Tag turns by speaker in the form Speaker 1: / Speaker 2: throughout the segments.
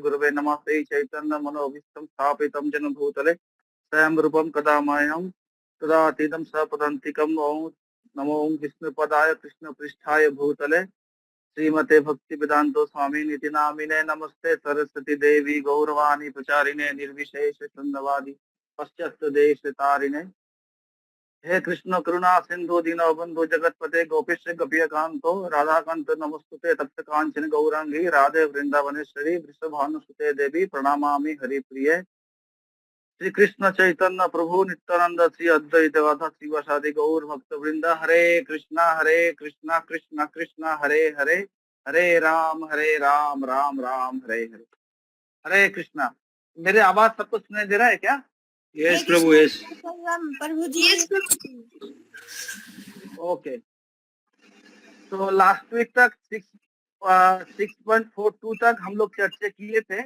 Speaker 1: गुरवे नमः। श्री चैतन्य मनोभीष्टं स्थापितं जन भूतले स्वयं रूपं कदा मह्यं तदातीतं सपदान्तिकम्। ओं नमो विष्णुपदाय कृष्ण पृष्ठाय भूतले श्रीमते भक्ति वेदांतो स्वामी निति नामिने। नमस्ते सरस्वती देवी गौरवाणी प्रचारिणे निर्विशेष शून्यवादी पश्चात देश तारिणे। हे कृष्ण करुणा सिंधु दीनो बंधु जगतपते गोपीश गोपिय कांतो राधाकांत नमस्तुते तप्त कांचन गौरांगी राधे वृंदावनेश्वरी वृषभानुसुते देवी प्रणमामि हरिप्रिये। श्री कृष्ण चैतन्य प्रभु नित्यानंद श्री अद्वैत गदाधर श्रीवासादि गौर भक्त वृंद। हरे कृष्णा कृष्णा कृष्णा हरे हरे, हरे राम राम राम हरे हरे। हरे कृष्णा। मेरे आवाज सबको सुनाई दे रहा है क्या?
Speaker 2: यस प्रभु, यस
Speaker 3: प्रभु जी।
Speaker 1: ओके। तो लास्ट वीक तक 6.42 तक हम लोग चर्चा किए थे।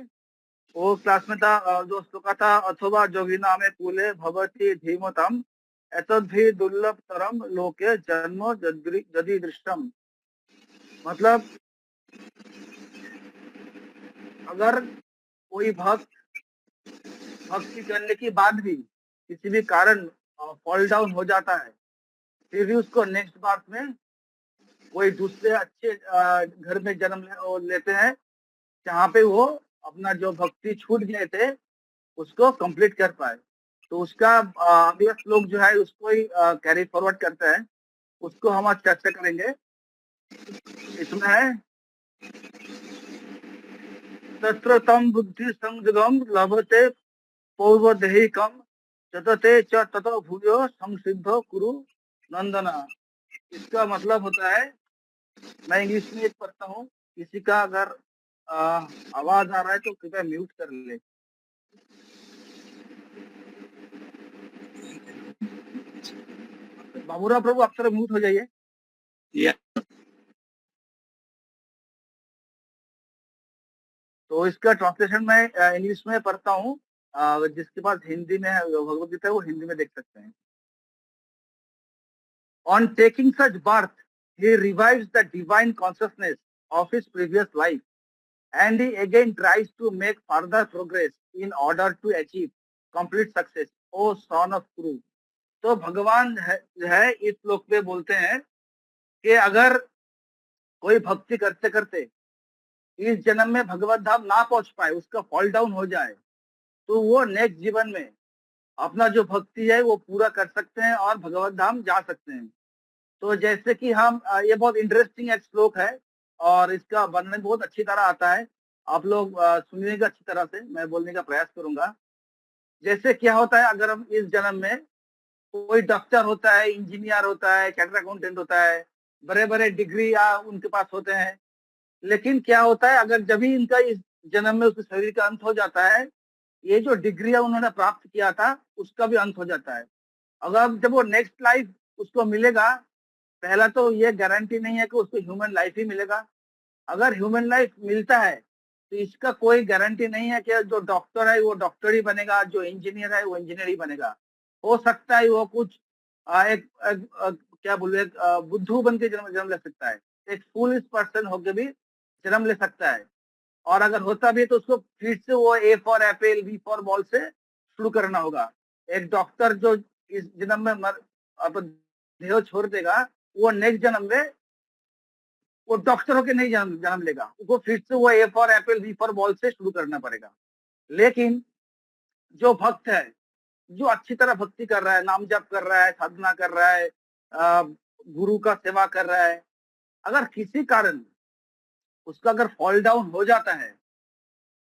Speaker 1: वो क्लास में था जो श्लोका था, अथवा जोगिना में कूले भवती धीमतम एतद्भि दुर्लभ तरम लोके जन्म जदि दृष्टम। मतलब अगर कोई भक्ति करने के बाद भी किसी भी कारण फॉल डाउन हो जाता है, फिर भी उसको नेक्स्ट बार में कोई दूसरे अच्छे घर में जन्म लेते हैं जहाँ पे वो अपना जो भक्ति छूट गए थे उसको कंप्लीट कर पाए। तो उसका अगला श्लोक जो है उसको ही कैरी फॉरवर्ड करते हैं, उसको हम आज चर्चा करेंगे। इसमें है तत्र तम बुद्धि संयुगम लभते पौर्वदेहिकम चतते च ततो भूयो संसिद्ध कुरु नंदना। इसका मतलब होता है, मैं इंग्लिश में पढ़ता हूँ, किसी का अगर आवाज आ रहा है तो कृपया म्यूट कर ले। बाबूराव प्रभु आप तरफ म्यूट हो जाइए। तो इसका ट्रांसलेशन मैं इंग्लिश में पढ़ता हूँ, जिसके पास हिंदी में भगवद गीता है वो हिंदी में देख सकते हैं। On taking such birth, he revives the divine consciousness of his previous life, and he again tries to make further progress in order to achieve complete success. O son of Kuru। तो भगवान है इस श्लोक में बोलते हैं कि अगर कोई भक्ति करते करते इस जन्म में भगवत धाम ना पहुंच पाए, उसका फॉल डाउन हो जाए, तो वो नेक्स्ट जीवन में अपना जो भक्ति है वो पूरा कर सकते हैं और भगवत धाम जा सकते हैं। तो जैसे कि हम ये बहुत इंटरेस्टिंग एक श्लोक है और इसका वर्णन बहुत अच्छी तरह आता है। आप लोग सुनिएगा अच्छी तरह से, मैं बोलने का प्रयास करूंगा। जैसे क्या होता है, अगर हम इस जन्म में कोई डॉक्टर होता है, इंजीनियर होता है, चार्टर्ड अकाउंटेंट होता है, बड़े बड़े डिग्री उनके पास होते हैं, लेकिन क्या होता है अगर जब भी इनका इस जन्म में उसके शरीर का अंत हो जाता है, ये जो डिग्री उन्होंने प्राप्त किया था उसका भी अंत हो जाता है। अगर जब वो नेक्स्ट लाइफ उसको मिलेगा, पहला तो ये गारंटी नहीं है कि उसको ह्यूमन लाइफ ही मिलेगा। अगर ह्यूमन लाइफ मिलता है तो इसका कोई गारंटी नहीं है कि जो डॉक्टर है वो डॉक्टर ही बनेगा, जो इंजीनियर है वो इंजीनियर ही बनेगा। हो सकता है वो कुछ क्या बोले बुद्धू बन के जन्म ले सकता है, एक फूलिश पर्सन होकर भी जन्म ले सकता है। और अगर होता भी है तो उसको फिर से वो A for apple B for ball से शुरू करना होगा। एक डॉक्टर जो इस जन्म में देह छोड़ देगा, वो नेक्स्ट जन्म में वो डॉक्टर होके नहीं जन्म लेगा, उसको फिर से वो A for apple B for ball से शुरू करना पड़ेगा। लेकिन जो भक्त है, जो अच्छी तरह भक्ति कर रहा है, नाम जप कर रहा है, साधना कर रहा है, गुरु का सेवा कर रहा है, अगर किसी कारण उसका अगर फॉल डाउन हो जाता है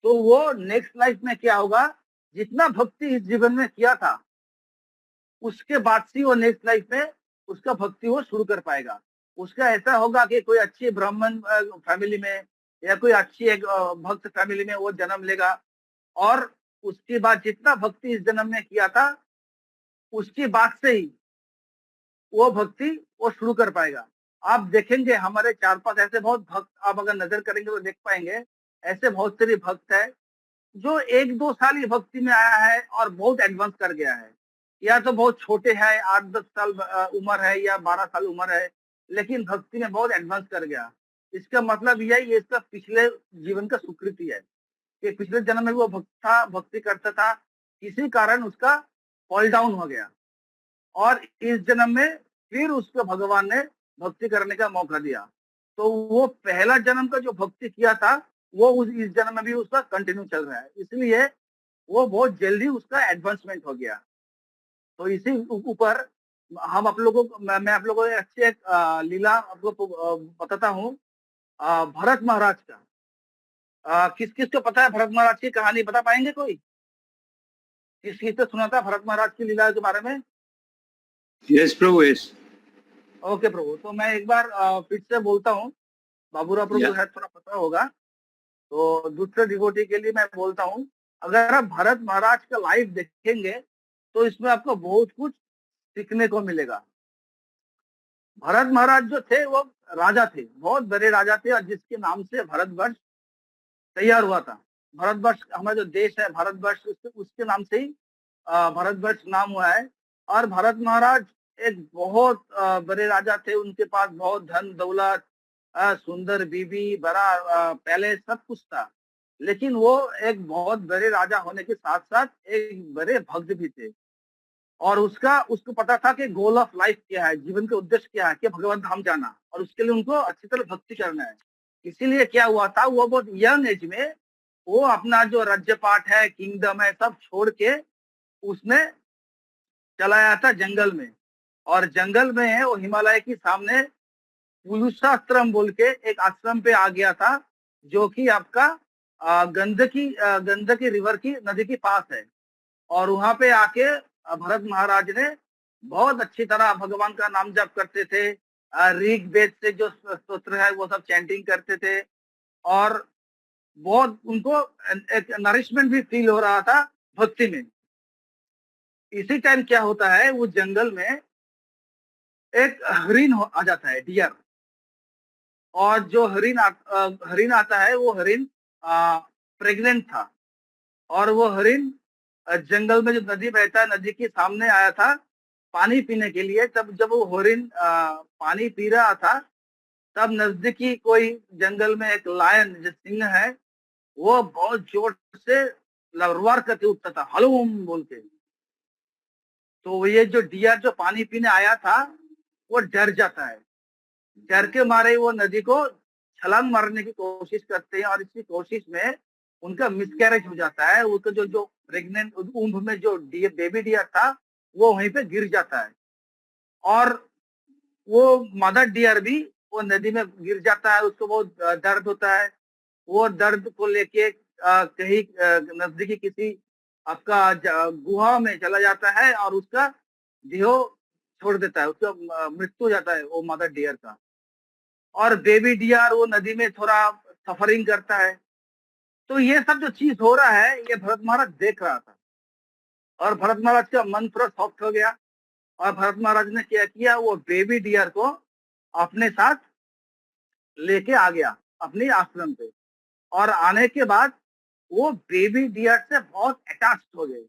Speaker 1: तो वो नेक्स्ट लाइफ में क्या होगा, जितना भक्ति इस जीवन में किया था उसके बाद से वो नेक्स्ट लाइफ में उसका भक्ति वो शुरू कर पाएगा। उसका ऐसा होगा कि कोई अच्छी ब्राह्मण फैमिली में या कोई अच्छी एक भक्त फैमिली में वो जन्म लेगा और उसके बाद जितना भक्ति इस जन्म में किया था उसके बाद से ही वो भक्ति वो शुरू कर पाएगा। आप देखेंगे हमारे 4-5 ऐसे बहुत भक्त, आप अगर नजर करेंगे तो देख पाएंगे ऐसे बहुत सारे भक्त है जो 1-2 साल ही भक्ति में आया है और बहुत एडवांस कर गया है, या तो बहुत छोटे हैं, 8-10 साल उम्र है या 12 साल उम्र है, लेकिन भक्ति में बहुत एडवांस कर गया। इसका मतलब यही है, इसका पिछले जीवन का स्वीकृति है। कि पिछले जन्म में वो भक्त था, भक्ति करता था, किसी कारण उसका फॉल डाउन हो गया और इस जन्म में फिर उसको भगवान ने भक्ति करने का मौका दिया। तो वो पहला जन्म का जो भक्ति किया था, वो उस इस जन्म में भी उसका कंटिन्यू चल रहा है। इसलिए वो बहुत जल्दी उसका एडवांसमेंट हो गया। तो इसी ऊपर हम आप लोगों को मैं आप लोगों को अच्छी एक लीला आपको बताता हूँ भरत महाराज का। किस-किस को पता है भरत महाराज की कहानी बता पाएँगे कोई? किस-किस ने सुना था भरत महाराज की लीला के बारे में?
Speaker 2: यस प्रभु, यस।
Speaker 1: ओके प्रभु, तो मैं एक बार फिर से बोलता हूँ, बाबूराव प्रभु
Speaker 2: या
Speaker 1: शायद थोड़ा पता होगा, तो दूसरे डिवोटी के लिए मैं बोलता हूँ, अगर आप भरत महाराज का लाइव देखेंगे, तो इसमें आपको बहुत कुछ सीखने को मिलेगा। भरत महाराज जो थे वो राजा थे, बहुत बड़े राजा थे और जिसके नाम से भारतवर्ष तैयार हुआ था। भारतवर्ष हमारा जो देश है भारतवर्ष उसके नाम से ही भारतवर्ष नाम हुआ है। और भरत महाराज एक बहुत बड़े राजा थे, उनके पास बहुत धन दौलत, सुंदर बीबी, बड़ा पैलेस सब कुछ था। लेकिन वो एक बहुत बड़े राजा होने के साथ साथ एक बड़े भक्त भी थे। और उसको पता था कि गोल ऑफ लाइफ क्या है, जीवन का उद्देश्य क्या है, कि भगवान धाम जाना और उसके लिए उनको अच्छी तरह भक्ति करना है। इसीलिए क्या हुआ था, वो बहुत यंग एज में वो अपना जो राज्यपाट है, किंगडम है, सब छोड़ के उसने चला आया था जंगल में। और जंगल में है वो हिमालय के सामने पुरुषाश्रम बोल के एक आश्रम पे आ गया था, जो कि आपका गंडकी रिवर की नदी के पास है। और वहां पे आके भरत महाराज ने बहुत अच्छी तरह भगवान का नाम जप करते थे। ऋग वेद से जो स्तोत्र है वो सब चैंटिंग करते थे और बहुत उनको एक नरिशमेंट भी फील हो रहा था भक्ति में। इसी टाइम क्या होता है, वो जंगल में एक आ जाता है, डियर। और जो हरिण आता है, वो हरिण प्रेग्नेंट था। और वो हरिण जंगल में जो नदी बहता है, नदी के सामने आया था पानी पीने के लिए। तब जब वो हरिण पानी पी रहा था, तब नजदीकी कोई जंगल में एक लायन जो सिंह है, वो बहुत जोर से लरवार करके उठता था, हलूम बोल के। तो ये जो डियर जो पानी पीने आया था, वो डर जाता है। डर के मारे वो नदी को छलांग मारने की कोशिश करते हैं और इसी कोशिश में उनका मिसकैरेज हो जाता है। उसका जो जो प्रेग्नेंट ऊंभ में जो बेबी डियर था, वो वहीं पे गिर जाता है। और वो मदर डियर भी वो नदी में गिर जाता है, उसको बहुत दर्द होता है। वो दर्द को लेके कहीं नजदीकी किसी आपका गुहा में चला जाता है और उसका देह छोड़ देता है, उसका मृत्यु हो जाता है वो मदर डियर का। और बेबी डियर वो नदी में थोड़ा सफरिंग करता है। तो ये सब जो चीज हो रहा है, ये भरत महाराज देख रहा था और भरत महाराज का मन थोड़ा सॉफ्ट हो गया। और भरत महाराज ने क्या किया, वो बेबी डियर को अपने साथ लेके आ गया अपनी आश्रम पे। और आने के बाद वो बेबी डियर से बहुत अटैच हो गए।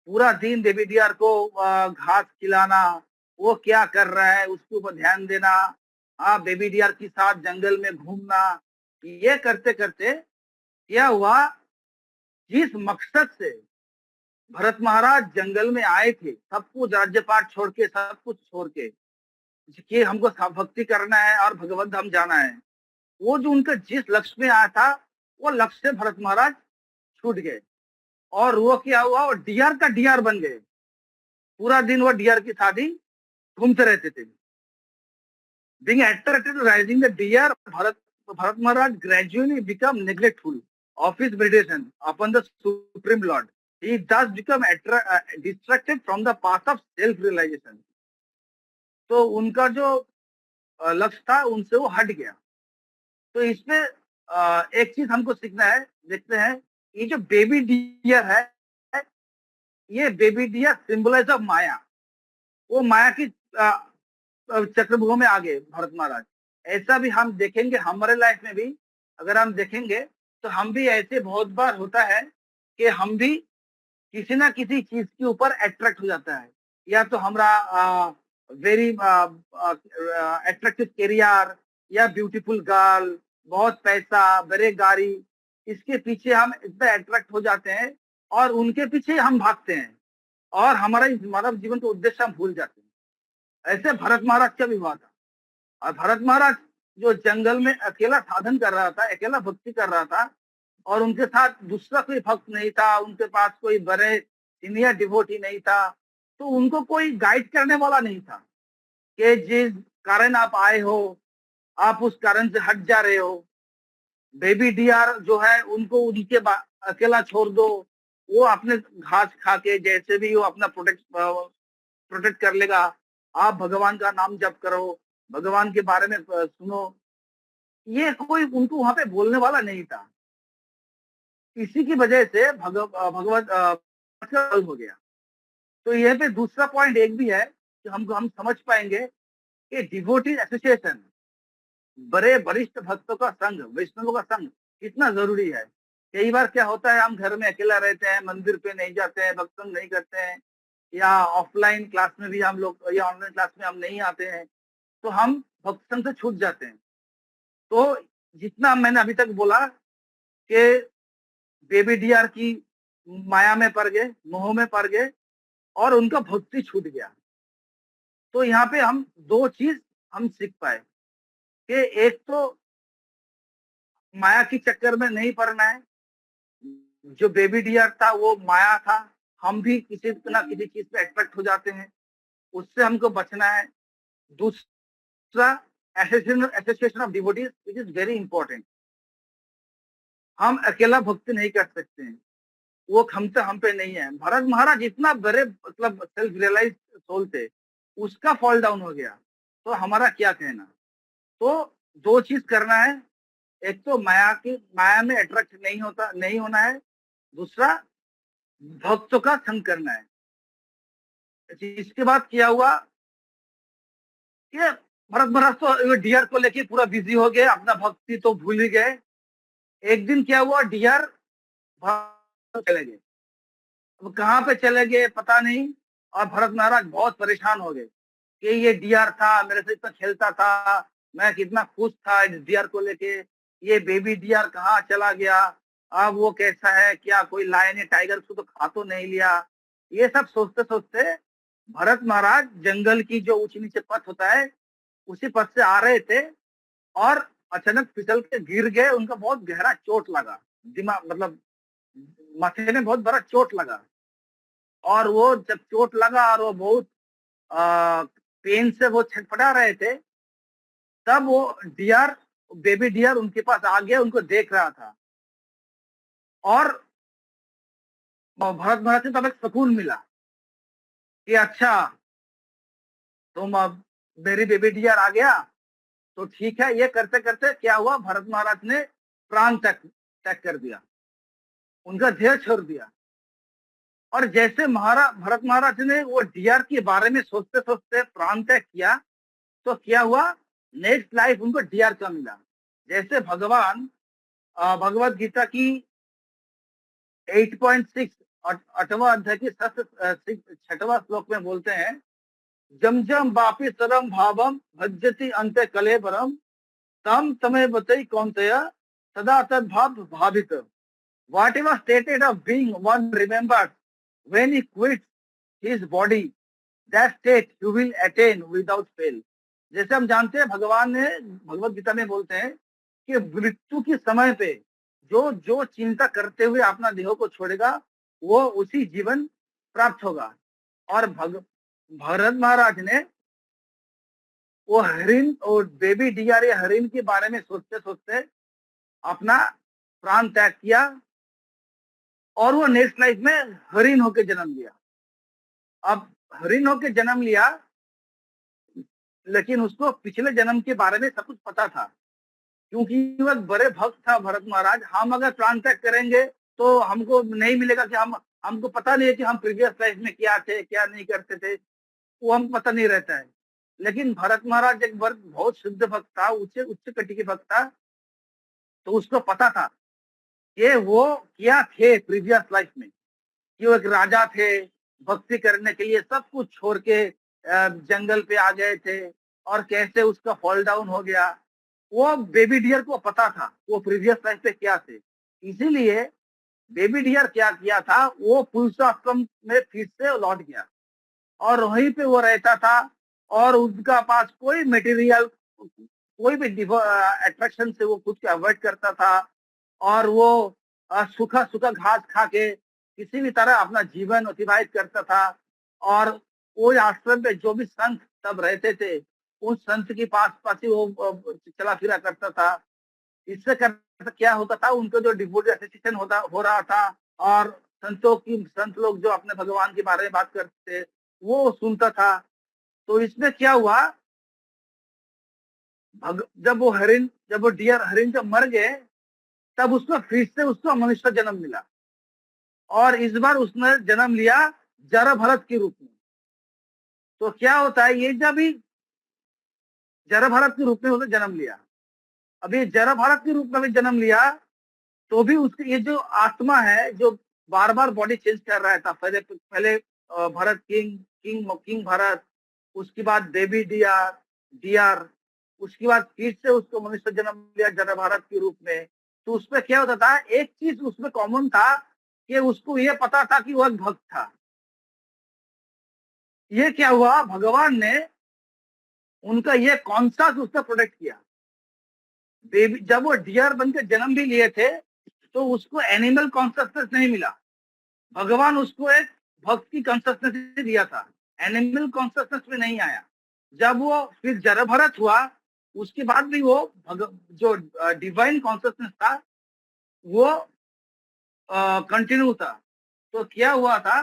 Speaker 1: पूरा दिन बेबी डियर को घास खिलाना, वो क्या कर रहा है उसके ऊपर ध्यान देना, बेबी डियर के साथ जंगल में घूमना। ये करते करते क्या हुआ, जिस मकसद से भरत महाराज जंगल में आए थे, सब कुछ राज्यपाट छोड़ के, सब कुछ छोड़ के, कि हमको भक्ति करना है और भगवत धाम जाना है, वो जो उनका जिस लक्ष्य में आया था, वो लक्ष्य से भरत महाराज छूट गए। और वो क्या हुआ, वो डियर का डियर बन गए। पूरा दिन वो डियर की साथ ही घूमते रहते थे। Being attracted to rising the deer, Bharat Maharaj gradually become neglectful of his meditation upon the Supreme Lord. He thus become distracted from the path of self-realization. तो उनका जो लक्ष्य था, उनसे वो हट गया। तो इसमें एक चीज हमको सीखना है, देखते हैं, ये जो बेबी डियर है, ये बेबी डियर सिंबलाइज ऑफ माया। वो माया की चक्रव्यूह में आ गए भरत महाराज। ऐसा भी हम देखेंगे हमारे लाइफ में भी। अगर हम देखेंगे तो हम भी ऐसे बहुत बार होता है कि हम भी किसी ना किसी चीज के ऊपर अट्रैक्ट हो जाता है। या तो हमारा वेरी अट्रैक्टिव करियर, या ब्यूटीफुल गर्ल, बहुत पैसा, बड़े गाड़ी, इसके पीछे हम इतना अट्रैक्ट हो जाते हैं और उनके पीछे हम भागते हैं और हमारा इस मानव जीवन का उद्देश्य हम भूल जाते हैं। ऐसे भरत महाराज का भी हुआ था। और भरत महाराज जो जंगल में अकेला साधन कर रहा था, अकेला भक्ति कर रहा था और उनके साथ दूसरा कोई भक्त नहीं था, उनके पास कोई बड़े सीनियर डिवोटी नहीं था, तो उनको कोई गाइड करने वाला नहीं था कि जिस कारण आप आए हो, आप उस कारण से हट जा रहे हो। बेबी डियर जो है उनको उनके अकेला छोड़ दो, वो अपने घास खा के जैसे भी वो अपना प्रोटेक्ट कर लेगा। आप भगवान का नाम जप करो, भगवान के बारे में सुनो। ये कोई उनको वहां पे बोलने वाला नहीं था। इसी की वजह से भगवत का हो गया। तो यहाँ पे दूसरा पॉइंट एक भी है कि हम समझ पाएंगे कि डिवोटी एसोसिएशन, बड़े वरिष्ठ भक्तों का संघ, वैष्णवों का संघ कितना जरूरी है। कई बार क्या होता है, हम घर में अकेला रहते हैं, मंदिर पे नहीं जाते हैं, भक्तंग नहीं करते हैं, या ऑफलाइन क्लास में भी हम लोग या ऑनलाइन क्लास में हम नहीं आते हैं, तो हम भक्त संघ से छूट जाते हैं। तो जितना मैंने अभी तक बोला कि बेबी डियर की माया में पड़ गए, मोह में पड़ गए और उनका भक्ति छूट गया। तो यहाँ पे हम दो चीज हम सीख पाए कि एक तो माया के चक्कर में नहीं पड़ना है। जो बेबी डियर था वो माया था, हम भी किसी ना किसी चीज पे अट्रैक्ट हो जाते हैं, उससे हमको बचना है। दूसरा, association of devotees which is very important. हम अकेला भक्ति नहीं कर सकते हैं, वो क्षमता हम पे नहीं है। भरत महाराज इतना बड़े मतलब सेल्फ रियलाइज सोल थे, उसका फॉल डाउन हो गया, तो हमारा क्या कहना। तो दो चीज करना है, एक तो माया में अट्रैक्ट नहीं होना है, दूसरा भक्तों का संग करना है। इसके बाद क्या हुआ कि भरत महाराज तो डियर को लेके पूरा बिजी हो गए, अपना भक्ति तो भूल ही गए। एक दिन क्या हुआ, डियर चले गए। अब कहाँ पे चले गए पता नहीं, और भरत महाराज बहुत परेशान हो गए कि ये डियर था, मेरे से इतना खेलता था, मैं कितना खुश था इस डियर को लेके, ये बेबी डियर कहाँ चला गया, अब वो कैसा है, क्या कोई लायन या टाइगर उसको तो खा तो नहीं लिया। ये सब सोचते सोचते भरत महाराज जंगल की जो ऊंच नीचे पथ होता है उसी पथ से आ रहे थे और अचानक फिसल के गिर गए। उनका बहुत गहरा चोट लगा, दिमाग मतलब माथे में बहुत बड़ा चोट लगा। और वो जब चोट लगा और वो बहुत पेन से वो छटपटा रहे थे, तब वो डियर, बेबी डियर उनके पास आ गया, उनको देख रहा था और भरत महाराज से तब एक सुकून मिला कि अच्छा तुम अब मेरी बेबी डियर आ गया तो ठीक है। ये करते करते क्या हुआ, भरत महाराज ने प्राण त्याग कर दिया, उनका देह छोड़ दिया। और जैसे भरत महाराज ने वो डियर के बारे में सोचते सोचते प्राण त्याग किया, तो क्या हुआ, नेक्स्ट लाइफ उनको डियर का मिला। जैसे भगवान भगवत गीता की 8.6 8वां अध्याय की 6वां श्लोक में बोलते हैं, जम जम बापी सरम भावम भज्यति अंते कलेबरम तम तमे बतई कौनतय सदा तद भाव भावित। Whatever stated of being one remembers when he quits his body, that state you will attain without fail। जैसे हम जानते हैं, भगवान ने भगवत गीता में बोलते हैं कि मृत्यु के समय पे जो जो चिंता करते हुए अपना देह को छोड़ेगा वो उसी जीवन प्राप्त होगा। और भरत महाराज ने वो हरिण और बेबी डियर या हरिण के बारे में सोचते सोचते अपना प्राण त्याग किया और वो नेक्स्ट लाइफ में हरिण होके जन्म लिया। अब हरिण होके जन्म लिया, लेकिन उसको पिछले जन्म के बारे में सब कुछ पता था, क्योंकि वो बड़े भक्त था भरत महाराज। हम अगर प्राण त्याग करेंगे तो हमको नहीं मिलेगा कि हमको पता नहीं है कि हम प्रीवियस लाइफ में क्या थे क्या नहीं करते थे, वो हमको पता नहीं रहता है। लेकिन भरत महाराज एक बार बहुत शुद्ध भक्त था, उच्च कटी के भक्त था, तो उसको पता था कि वो क्या थे प्रीवियस लाइफ में, कि वो एक राजा थे, भक्ति करने के लिए सब कुछ छोड़ के जंगल पे आ गए थे और कैसे उसका फॉल डाउन हो गया। वो बेबी डियर को पता था वो प्रीवियस लाइफ पे क्या थे। इसीलिए बेबी डियर क्या किया था, वो पुरुषाश्रम में फिर से लौट गया और वहीं पे वो रहता था और उसका पास कोई मटेरियल, कोई भी अट्रैक्शन से वो खुद को अवॉइड करता था और वो सूखा सूखा घास खा के किसी भी तरह अपना जीवन अतिबाहित करता था। और वो आश्रम में जो भी संत तब रहते थे, उन संत के पास पास ही वो चला फिरा करता था। इससे क्या होता था, उनको जो डिवोटी एसोसिएशन होता हो रहा था और संत लोग जो अपने भगवान के बारे में बात करते थे वो सुनता था। तो इसमें क्या हुआ, जब वो डियर हरिण जब मर गए, तब उसको फिर से उसको मनुष्य जन्म मिला और इस बार उसने जन्म लिया जरा भरत के रूप में। तो क्या होता है, ये जब भी जरा भरत के रूप में उसने जन्म लिया, अभी जरा भरत के रूप में भी जन्म लिया, तो भी उसकी ये जो आत्मा है जो बार बार बॉडी चेंज कर रहा था, पहले पहले भरत किंग भरत, उसके बाद देवी डियर डियर, उसके बाद फिर से उसको मनुष्य जन्म लिया जरा भारत के रूप में। तो उसमें क्या होता था, एक चीज उसमें कॉमन था कि उसको ये पता था कि वह एक भक्त था। ये क्या हुआ, भगवान ने उनका ये कॉन्शियस उसने प्रोटेक्ट किया। बेबी जब वो डियर बनकर जन्म भी लिए थे तो उसको एनिमल कॉन्शियसनेस नहीं मिला, भगवान उसको एक भक्त की कॉन्शियसनेस दिया था, एनिमल कॉन्शियसनेस में नहीं आया। जब वो फिर जरा भरत हुआ, उसके बाद भी वो जो डिवाइन कॉन्शियसनेस था वो कंटिन्यू था। तो क्या हुआ था,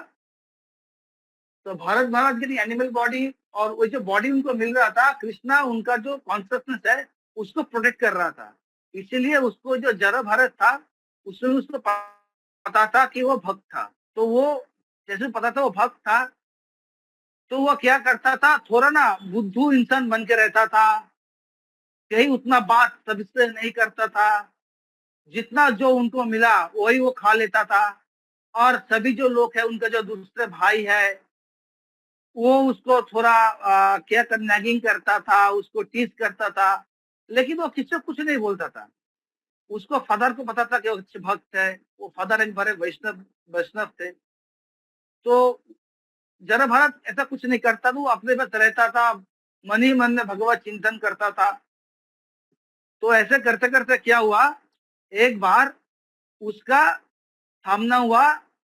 Speaker 1: तो भारत महाराज की एनिमल बॉडी और वो जो बॉडी उनको मिल रहा था, कृष्णा उनका जो कॉन्शियसनेस है उसको प्रोटेक्ट कर रहा था। इसीलिए उसको जो जरा भारत था उसमें उसको पता था कि वो भक्त था। तो वो जैसे पता था वो भक्त था, तो वो क्या करता था, थोड़ा ना बुद्धू इंसान बन के रहता था, कहीं उतना बात सबसे नहीं करता था, जितना जो उनको मिला वही वो खा लेता था। और सभी जो लोग है उनका जो दूसरे भाई है वो उसको थोड़ा क्या कर नैगिंग करता था, उसको टीज करता था, लेकिन वो किसी को कुछ नहीं बोलता था। उसको फादर को पता था कि वो अच्छे भक्त है, वो फादर एक बड़े वैष्णव वैष्णव थे। तो जरा भारत ऐसा कुछ नहीं करता था, वो अपने बस रहता था, मन ही मन में भगवत चिंतन करता था। तो ऐसे करते करते क्या हुआ, एक बार उसका सामना हुआ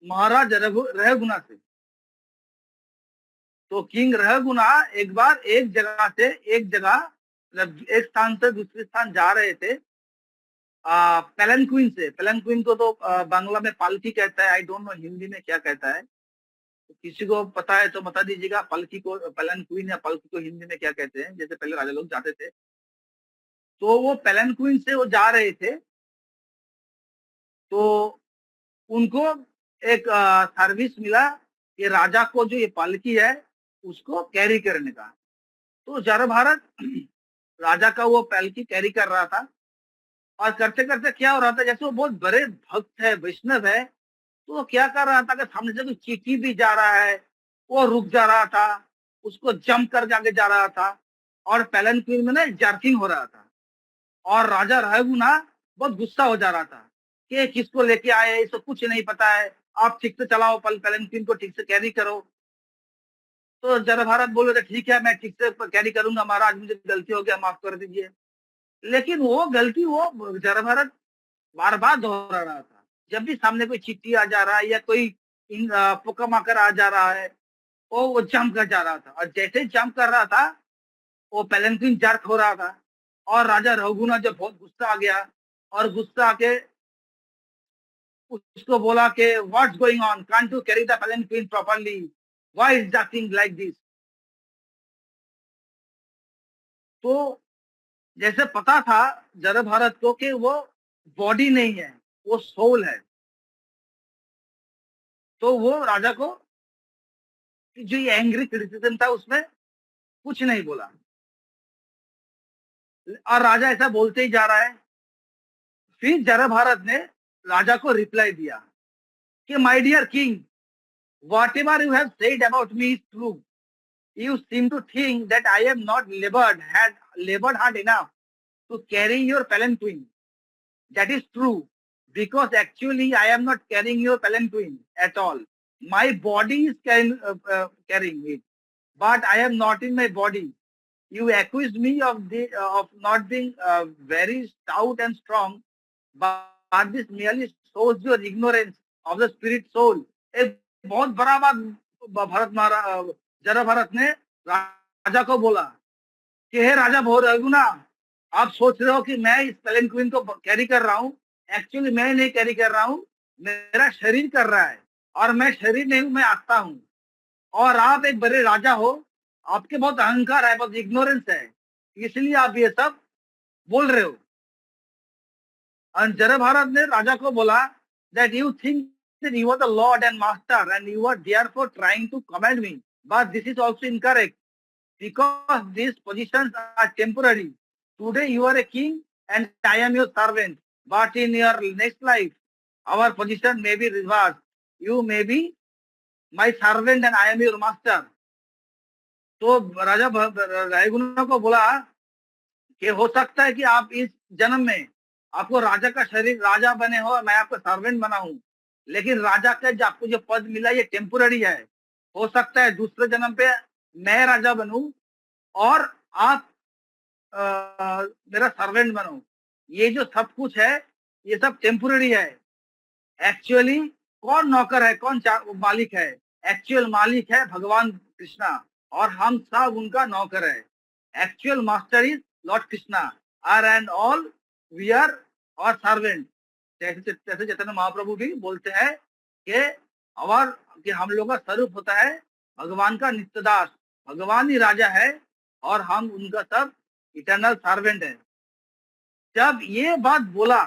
Speaker 1: महाराज रहगुना से। तो किंग रहगुना एक बार एक जगह से एक जगह, मतलब एक स्थान से दूसरे स्थान जा रहे थे पेलनक्विन से। पेलनक्विन को तो बांग्ला में पालकी कहता है, आई डोंट नो हिंदी में क्या कहता है, तो किसी को पता है तो बता दीजिएगा, पालकी को पेलनक्विन या पालकी को हिंदी में क्या कहते हैं, जैसे पहले राजा लोग जाते थे। तो वो पेलनक्विन से वो जा रहे थे, तो उनको एक सर्विस मिला कि राजा को जो ये पालकी है उसको कैरी करने का। तो जरा भारत राजा का वो पालकी कैरी कर रहा था और करते करते क्या हो रहा था, जैसे वो बहुत बड़े भक्त है वैष्णव है, तो वो क्या कर रहा था कि सामने से कोई चीटी भी जा रहा है वो रुक जा रहा था, उसको जंप करके आगे जा रहा था और पेलनक्विन में ना जर्किंग हो रहा था। और राजा रहगुना बहुत गुस्सा हो जा रहा था कि किसको लेके आए, इसको कुछ नहीं पता है, आप ठीक से चलाओ, पेलनक्विन को ठीक से कैरी करो। तो जरा भारत बोल रहे थे ठीक है मैं ठीक से कैरी करूंगा महाराज, मुझे गलती हो गया माफ कर दीजिए। लेकिन वो गलती वो जरा भारत बार बार दोहरा रहा था। जब भी सामने कोई चिट्ठी आ जा रहा है या कोई पोका माकर आ जा रहा है, वो जंप कर जा रहा था और जैसे ही जंप कर रहा था वो पेलनक्विन जर्क हो रहा था। और राजा रघुना जब बहुत गुस्सा आ गया और गुस्सा आके उसको बोला कि what's going on, can't you carry the palanquin properly, why is the thing like this. तो जैसे पता था जरा भारत को कि वो बॉडी नहीं है, वो सोल है, तो वो राजा को जो ये एंग्री क्रिटिसिज्म था उसमें कुछ नहीं बोला। और राजा ऐसा बोलते ही जा रहा है। फिर जरा भारत ने राजा को रिप्लाई दिया कि my dear king, whatever you have said about me is true, you seem to think that I am not labored hard enough to carry your palanquin. That is true, because actually I am not carrying your palanquin at all. My body is carrying it, but I am not in my body. You accused me of not being very stout and strong, but this merely shows your ignorance of the spirit soul. एक बहुत बड़ा बात भरत महाराज जरा भरत ने राजा को बोला कि हे राजा भोर रघुना, आप सोच रहे हो कि मैं इस पेलेंक्विन को कैरी कर रहा हूँ। एक्चुअली मैं नहीं कैरी कर रहा हूँ, मेरा शरीर कर रहा है, और मैं शरीर नहीं हूँ, मैं आत्मा हूँ। और आप एक बड़े राजा हो, आपके बहुत अहंकार है, बहुत इग्नोरेंस है, इसलिए आप ये सब बोल रहे हो। और जरा भारत ने राजा को बोला that you think that you are the lord and master and you are therefore trying to command me, but this is also incorrect because these positions are temporary. Today you are a king and I am your servant, but in your next life our position may be reversed. You may be my servant and I am your master. तो राजा रायगुना को बोला कि हो सकता है कि आप इस जन्म में आपको राजा का शरीर राजा बने हो और मैं आपका सर्वेंट बना हूं, लेकिन राजा का जो आपको जो पद मिला ये टेम्पोररी है। हो सकता है दूसरे जन्म पे मैं राजा बनूं और आप मेरा सर्वेंट बनो। ये जो सब कुछ है ये सब टेम्पोररी है। एक्चुअली कौन नौकर है, कौन मालिक है? एक्चुअल मालिक है भगवान कृष्णा और हम सब उनका नौकर है। Actual master is lord Krishna are and all we are और सर्वेंट। जैसे चैतन्य महाप्रभु भी बोलते हैं कि हम लोग का स्वरूप होता है भगवान का नित्यदास, भगवान ही राजा है और हम उनका सब इटर्नल सर्वेंट है। जब ये बात बोला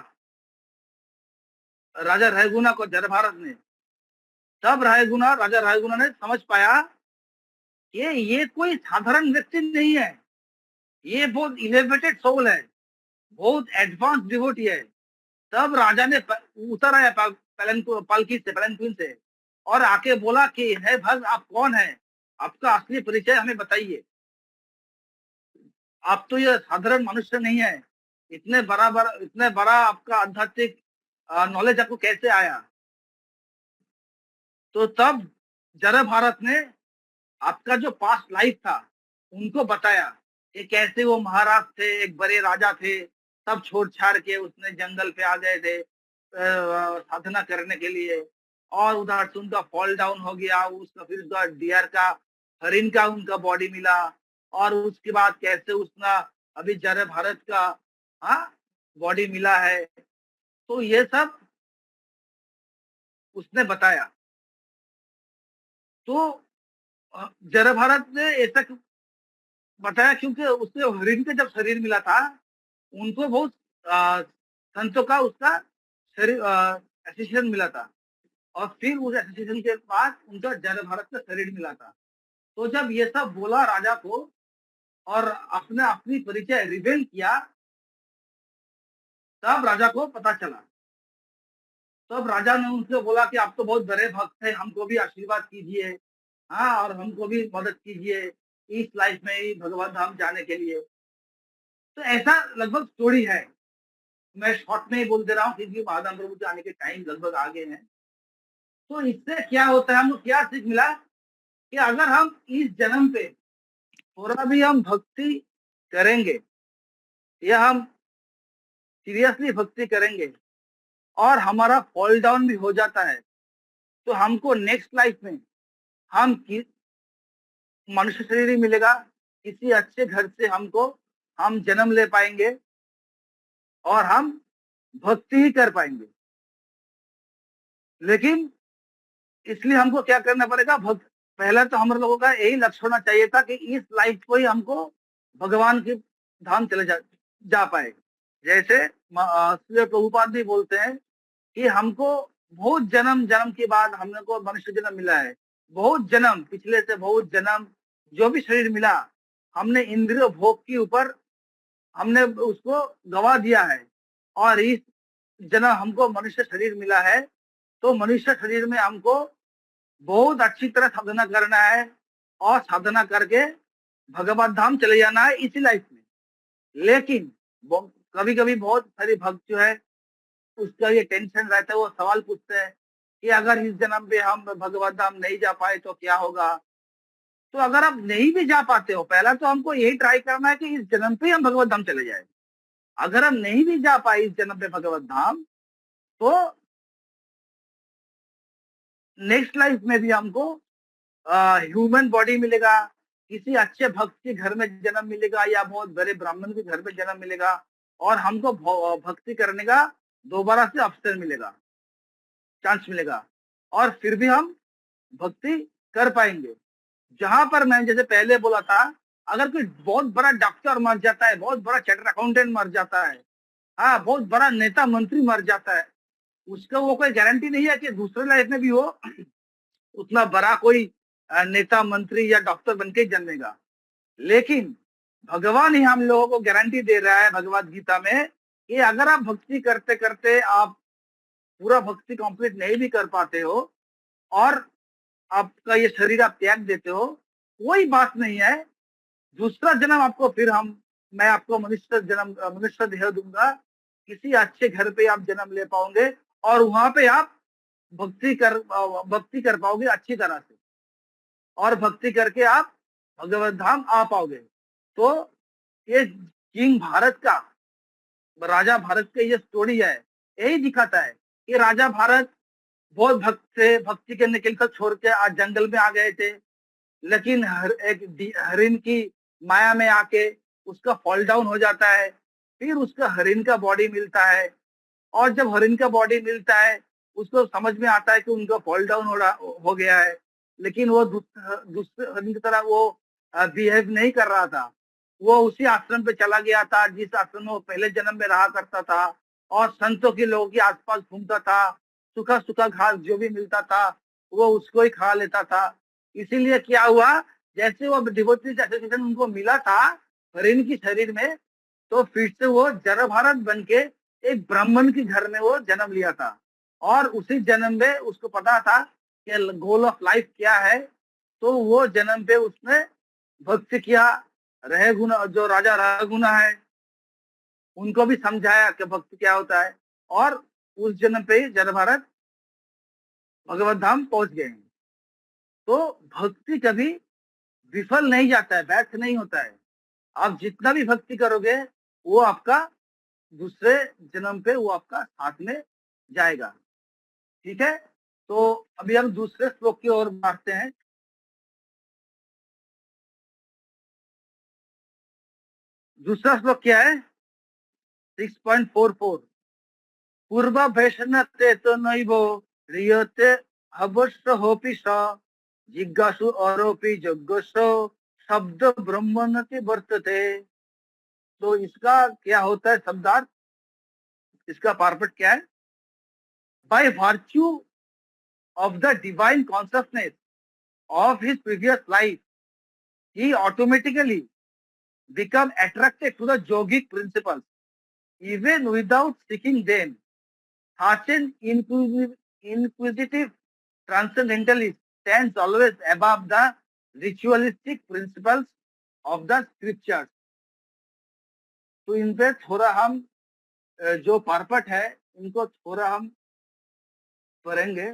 Speaker 1: राजा रायगुना को जरा भारत ने, तब राजा रायगुना ने समझ पाया कि ये कोई साधारण व्यक्ति नहीं है, ये बहुत इलेवेटेड सोल है, बहुत एडवांस डिवोटी है। तब राजा ने उतर आया पालकी से और आके बोला कि हे भक्त, आप कौन है? आपका असली परिचय हमें बताइए। आप तो ये साधारण मनुष्य नहीं है, इतने बड़ा आपका आध्यात्मिक नॉलेज आपको कैसे आया? तो तब जरा भारत ने आपका जो पास्ट लाइफ था उनको बताया कि कैसे वो महाराज थे, एक बड़े राजा थे, सब छोड़ छाड़ के उसने जंगल पे आ गए थे साधना करने के लिए, और उधर से उनका फॉल डाउन हो गया, उसका फिर उसका डियर का हरिण का उनका बॉडी मिला, और उसके बाद कैसे उसका अभी जरा भारत का बॉडी मिला है। तो ये सब उसने बताया। तो जरा भारत ने ऐसा बताया क्योंकि उससे हरिण का जब शरीर मिला था उनको बहुत संतों का उसका शरीर एसोसिएशन मिला था, और फिर उस एसोसिएशन के बाद उनका जरा भारत का शरीर मिला था। तो जब ये सब बोला राजा को और अपने अपनी परिचय रिवील किया, तब राजा को पता चला। तब राजा ने उनसे बोला कि आप तो बहुत बड़े भक्त हैं, हमको भी आशीर्वाद कीजिए, और हमको भी मदद कीजिए इस लाइफ में ही भगवान धाम जाने के लिए। तो ऐसा लगभग स्टोरी है। मैं शॉर्ट में ही बोल दे रहा हूँ क्योंकि महादाम प्रभु के आने के टाइम लगभग आ गए हैं। तो इससे क्या होता है, हमको क्या सीख मिला कि अगर हम इस जन्म पे थोड़ा भी हम भक्ति करेंगे या हम सीरियसली भक्ति करेंगे और हमारा फॉल डाउन भी हो जाता है, तो हमको नेक्स्ट लाइफ में हम मनुष्य शरीर ही मिलेगा, किसी अच्छे घर से हम जन्म ले पाएंगे और हम भक्ति ही कर पाएंगे। लेकिन इसलिए हमको क्या करना पड़ेगा? पहले तो हम लोगों का यही लक्ष्य होना चाहिए था कि इस लाइफ को ही हमको भगवान के धाम चले जा पाए। जैसे श्री प्रभुपाद भी बोलते हैं कि हमको बहुत जन्म के बाद हम लोग को मनुष्य जन्म मिला है। बहुत जन्म, पिछले से बहुत जन्म जो भी शरीर मिला, हमने इंद्रिय भोग के ऊपर हमने उसको गवा दिया है, और इस जन्म हमको मनुष्य शरीर मिला है। तो मनुष्य शरीर में हमको बहुत अच्छी तरह साधना करना है और साधना करके भगवत धाम चले जाना है इसी लाइफ में। लेकिन कभी कभी बहुत सारे भक्त जो है उसका ये टेंशन रहता है, वो सवाल पूछते हैं कि अगर इस जन्म में हम भगवत धाम नहीं जा पाए तो क्या होगा। तो अगर आप नहीं भी जा पाते हो, पहला तो हमको यही ट्राई करना है कि इस जन्म पे ही हम भगवत धाम चले जाए। अगर हम नहीं भी जा पाए इस जन्म पे भगवत धाम, तो नेक्स्ट लाइफ में भी हमको ह्यूमन बॉडी मिलेगा, किसी अच्छे भक्त के घर में जन्म मिलेगा या बहुत बड़े ब्राह्मण के घर में जन्म मिलेगा, और हमको भक्ति करने का दोबारा से अवसर मिलेगा, चांस मिलेगा, और फिर भी हम भक्ति कर पाएंगे। जहां पर मैं जैसे पहले बोला था, अगर कोई बहुत बड़ा डॉक्टर मर जाता है, बहुत बड़ा चार्टर्ड अकाउंटेंट मर जाता है, हाँ, बहुत बड़ा नेता मंत्री मर जाता है, उसका वो कोई गारंटी नहीं है कि दूसरे लाइफ में भी वो उतना बड़ा कोई नेता मंत्री या डॉक्टर बन के जन्मेगा। लेकिन भगवान ही हम लोगों को गारंटी दे रहा है भगवत गीता में कि अगर आप भक्ति करते करते आप पूरा भक्ति कंप्लीट नहीं भी कर पाते हो और आपका ये शरीर आप त्याग देते हो, कोई बात नहीं है, दूसरा जन्म आपको फिर मैं आपको मनुष्य देह दूंगा, किसी अच्छे घर पे आप जन्म ले पाओगे और वहां पे आप भक्ति कर पाओगे अच्छी तरह से, और भक्ति करके आप भगवत धाम आ पाओगे। तो ये किंग भारत का, राजा भारत का ये स्टोरी है, यही दिखाता है कि राजा भारत बहुत भक्त थे, भक्ति करने के लिए छोड़ के आज जंगल में आ गए थे, लेकिन एक हरिण की माया में आके उसका फॉल डाउन हो जाता है, फिर उसका हरिण का बॉडी मिलता है, और जब हरिण का बॉडी मिलता है उसको समझ में आता है कि उनका फॉल डाउन हो गया है, लेकिन वो दूसरे हरिण की तरह वो बिहेव नहीं कर रहा था। वो उसी आश्रम पे चला गया था जिस आश्रम में वो पहले जन्म में रहा करता था, और संतों के लोगों के आसपास घूमता था, सूखा सूखा घास जो भी मिलता था वो उसको ही खा लेता था। इसीलिए क्या हुआ, जैसे वो डिवोटीज एसोसिएशन उनको मिला था हरिण की शरीर में, तो फिर से वो जड़ भारत बन के एक ब्राह्मण के घर में वो जन्म लिया था, और उसी जन्म में उसको पता था कि गोल ऑफ लाइफ क्या है। तो वो जन्म पे उसने भक्ति किया, रह जो राजा रघुना है उनको भी समझाया कि भक्ति क्या होता है, और उस जन्म पे ही जड़ भारत भगवत धाम पहुंच गए। तो भक्ति कभी विफल नहीं जाता है, व्यर्थ नहीं होता है। आप जितना भी भक्ति करोगे वो आपका दूसरे जन्म पे वो आपका साथ में जाएगा। ठीक है, तो अभी हम दूसरे श्लोक की ओर बढ़ते हैं। दूसरा श्लोक क्या है? 6.44 पूर्व भैषणते तो नैवो रियते हवश्य होपि स जिज्ञासु अरोपि यज्ञस्व शब्द ब्रह्मणति वर्तते। तो इसका क्या होता है शब्दार्थ, इसका पारपट क्या है? By virtue of the divine consciousness of his previous life he automatically become attracted to the yogic principles even without seeking them. Such an inquisitive transcendentalist stands always above the ritualistic principles of the scriptures. तो इन पे थोड़ा हम जो पारपट है इनको थोड़ा हम पढ़ेंगे।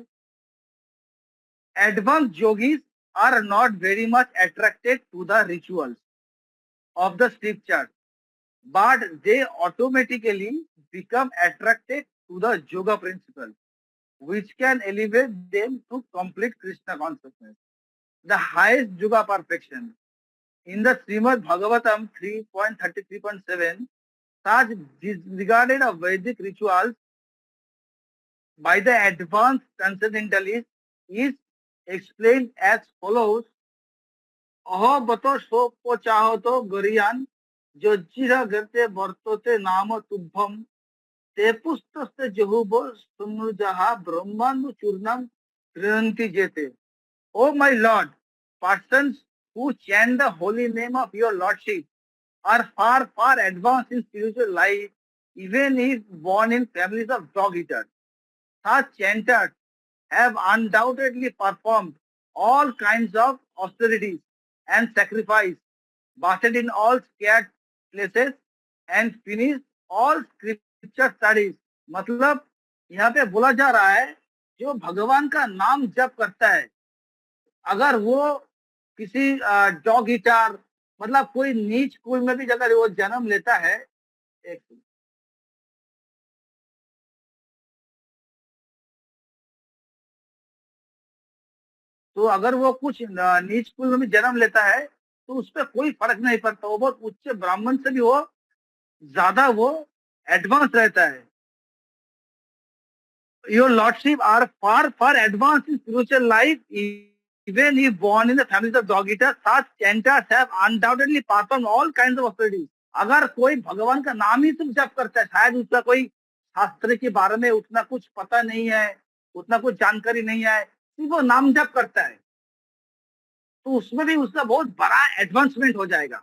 Speaker 1: Advanced yogis are not very much attracted to the rituals of the scriptures, but they automatically become attracted to the yoga principles, which can elevate them to complete Krishna consciousness, the highest yoga perfection. In the Srimad Bhagavatam 3.33.7, such disregarded of Vedic rituals by the advanced transcendentalists is explained as follows: अहोबतो सोपो चाहतो गरियान जो जिरा गते वर्तते नाम तुभ्यम ते पुस्तस्ते जहुबो सुनुजहा ब्रह्मांड चूर्णम कृणंति जेते। O my Lord, persons who chant the holy name of your Lordship are far, far advanced in spiritual life, even if born in families of dog eaters. Such chanters have undoubtedly performed all kinds of austerities and sacrifice, bathed in all scared places, and finished all scripture studies. मतलब यहाँ पे बोला जा रहा है जो भगवान का नाम जप करता है, अगर वो किसी डॉग ईटर, मतलब कोई नीच कुल में भी अगर वो जन्म लेता है, एक तो अगर वो कुछ नीच कुल में भी जन्म लेता है तो उस पर कोई फर्क नहीं पड़ता, वो बहुत उच्च ब्राह्मण से भी वो ज्यादा वो एडवांस रहता है। Your lordship are far far advanced in spiritual life, even if born in the families of dog eaters. Such chanters have undoubtedly performed all kinds of austerities. अगर कोई भगवान का नाम ही सिर्फ जप करता है, शायद उसका कोई शास्त्र के बारे में उतना कुछ पता नहीं है, उतना कुछ जानकारी नहीं है, सिर्फ वो नाम जप करता है, तो उसमें भी उसका बहुत बड़ा एडवांसमेंट हो जाएगा।